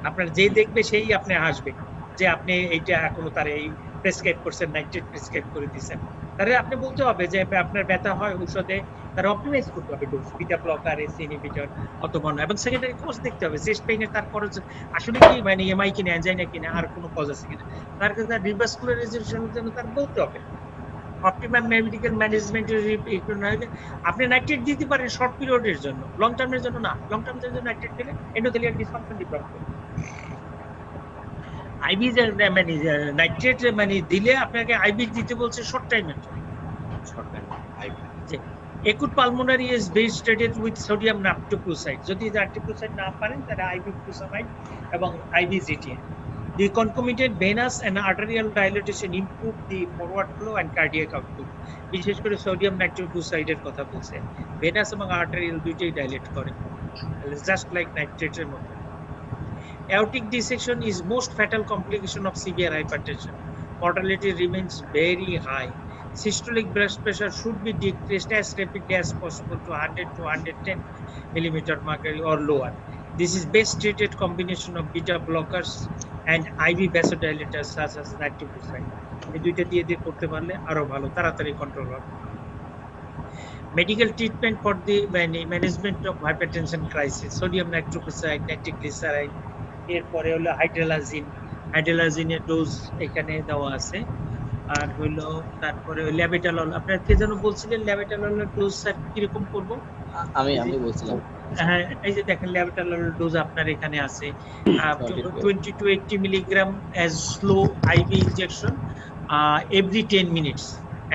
আপনার যে দেখবে সেই আপনি হাসবে যে আপনি এইটা এখনো তার এই প্রেসক্রাইব করছেন, নাইট্রেট প্রেসক্রাইব করে দিচ্ছেন। তাহলে আপনি বলতে হবে যে আপনার ব্যথা হয়, ঔষধে তার অপটিমাইজ করতে হবে dose, beta blocker, AC inhibitor অথবা না, এবং সেকেন্ডারি কজ দেখতে হবে চেস্ট পেইনের তার খরচ আসলে কি মানে এমআই কিনা, অ্যানজাইনা কিনা, আর কোনো কজ আছে কিনা, তার কাছে তার রিভাস্কুলারাইজেশনের জন্য তার বলতে হবে। অপটিমাম মেডিকেল ম্যানেজমেন্টের আপনি নাইট্রেট দিতে পারেন শর্ট পিরিয়ডের জন্য, লং টার্মের জন্য না। লং টার্মের জন্য নাইট্রেট দিলে এন্ডোথেলিয়াল ডিসফাংশন ডেভেলপ করে। আইভি মানে নাইট্রেট মানে দিলে আপনাকে আইভি দিতে বলছে শর্ট টাইমের জন্য। Acute pulmonary is best treated with sodium nitrochloride. যদি নাইট্রোক্লোরাইড না পারেন তাহলে আইভি গ্লুসামাইড এবং IV GTN. The concomitant venous and arterial dilatation improve the forward flow and cardiac output. বিশেষ করে সোডিয়াম নাইট্রোক্লোরাইডের কথা বলছে, ভেনাস এবং আর্টেরিয়াল দুইটাই ডাইলেট করে, জাস্ট লাইক নাইট্রেটের মতো। Aortic dissection is most fatal complication of severe hypertension. Mortality remains very high. Systolic blood pressure should be decreased as rapidly as possible to 100 to 110 millimeter mercury or lower. This is best treated combination of beta blockers and IV vasodilators such as nitroglycerin. এই দুইটা দিয়ে করতে পারলে আরো ভালো, তাড়াতাড়ি control হবে। Medical treatment for the management of hypertension crisis: sodium nitroglyceride, nitroglyceride, এরপরে হলো হাইড্রোলাজিনের ডোজ এখানে দেওয়া আছে। আর হলো তারপরে ল্যাবেটালল, আপনারা কে যেন বলছিলেন ল্যাবেটাললের ডোজ স্যার কিরকম করব? আমি বলছিলাম, হ্যাঁ এই যে দেখেন ল্যাবেটালল ডোজ আপনার এখানে আছে 20 to 80 milligram as slow IV injection every 10 minutes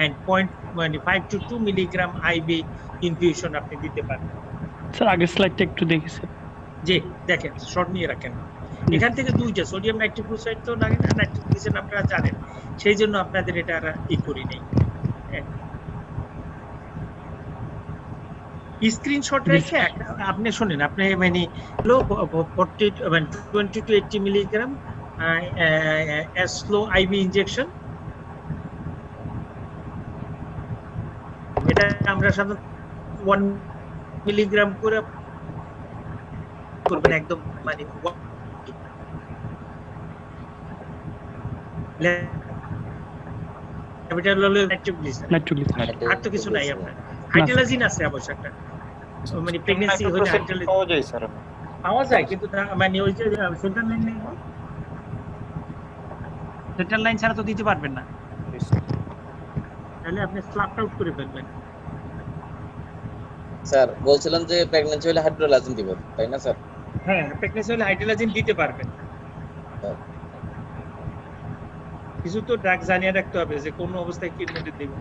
and 0.5 to 2 milligram IV infusion আপনি দিতে পারেন। স্যার আগের স্লাইডটা একটু দেখি স্যার। জি দেখেন, শর্ট নিয়ে রাখেন। এখান থেকে দুইটা সোডিয়াম নাইট্রোক্লোরাইড তো লাগে না, নাইট্রোগ্লিসারিন আপনারা জানেন, সেই জন্য আপনাদের এটা আর করি নেই। স্ক্রিনশট রেখে আপনি শুনেন, আপনি মানে 20 to 80 milligram slow IV injection, এটা আমরা সাধারণত 1 মিলিগ্রাম করে করবেন একদম, মানে আর তো কিছু নাই আপনার। হাইড্রোলাজিন আছে অবশ্য একটা, মানে প্রেগন্যান্সি হলে হাইড্রোলাজিন পাওয়া যায় স্যার। পাওয়া যায়, কিন্তু মানে ওই যে সেন্ট্রাল লাইন নেই, সেন্ট্রাল লাইন ছাড়া তো দিতে পারবেন না, তাহলে আপনি স্ল্যাপ আউট করে ফেলবেন। স্যার বলছিলাম যে প্রেগন্যান্সি হলে হাইড্রোলাজিন দিব, তাই না স্যার? হ্যাঁ, প্রেগন্যান্সি হলে হাইড্রোলাজিন দিতে পারবেন। কিছু তো ড্রাগ জানিয়ে রাখতে হবে যে কোন অবস্থায় কি মেডিসিন দেব।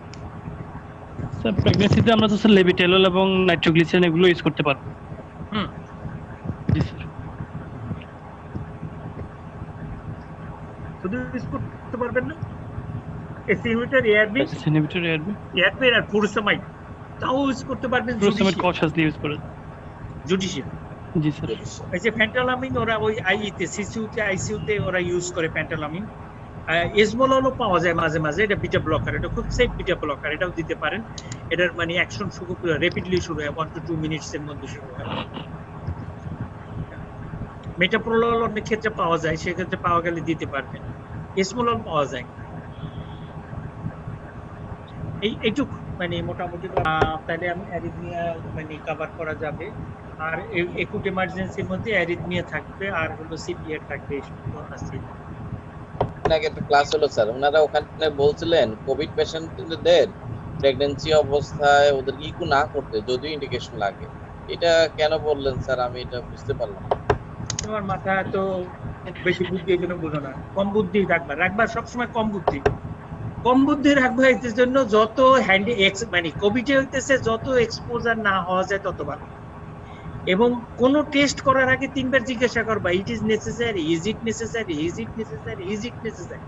স্যার প্রেগন্যান্সিতে আমরা তো স্যার লেবিটেলল এবং নাইট্রোগ্লিসারিন এগুলো ইউজ করতে পারবো। জি স্যার। শুধু ইউজ করতে পারবেন না, এসিমিটার এআরবি আর ফুরোসামাইড তাও ইউজ করতে পারবেন, ফুরোসামাইড কশাসলি ইউজ করে জুডিশিয়াল। জি স্যার। এই যে ফেন্টালামিন ওরা ওই আইইতে সিসিউতে আইসিইউতে ওরা ইউজ করে ফেন্টালামিন। এজমোললও পাওয়া যায় মাঝে মাঝে, এটা বিটা ব্লকার, এটা খুব সেফ বিটা ব্লকার, এটাও দিতে পারেন। এটার মানে অ্যাকশন খুব র্যাপিডলি শুরু হয়, 1 to 2 মিনিটস এর মধ্যে শুরু হয়। মেটাপ্রোলল অনেক ক্ষেত্রে পাওয়া যায়, সেক্ষেত্রে পাওয়া গেলে দিতে পারবেন। এজমোলল পাওয়া যায় এইটুকু, মানে মোটামুটি তাহলে আমি অ্যারিথমিয়া মানে কভার করা যাবে। আর একুট এমার্জেন্সির মধ্যে অ্যারিথমিয়া থাকবে আর হলো সিপিআর থাকবে, এই সব আছে। আগে একটা ক্লাস হলো স্যার, ওনারা ওখানে বলছিলেন কোভিড পেশেন্টদের প্রেগন্যান্সি অবস্থায় ওদের ইকো না করতে যদি ইন্ডিকেশন লাগে, এটা কেন বললেন স্যার? আমি এটা বুঝতে পারলাম না। তোমার মাথা তো বেশি বুদ্ধি এই জন্য বুঝো না, কম বুদ্ধি রাখবা সবসময় কম বুদ্ধি রাখবা। এর জন্য যত হ্যান্ডি মানে কোভিডে হইতেছে যত এক্সপোজার না হওয়া যায় তত ভালো। এবং কোন টেস্ট করার আগে 3 বার জিজ্ঞাসা করবা, it is necessary, is it necessary, is it necessary, is it necessary,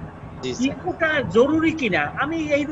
ইকোটা জরুরি কিনা। আমি এই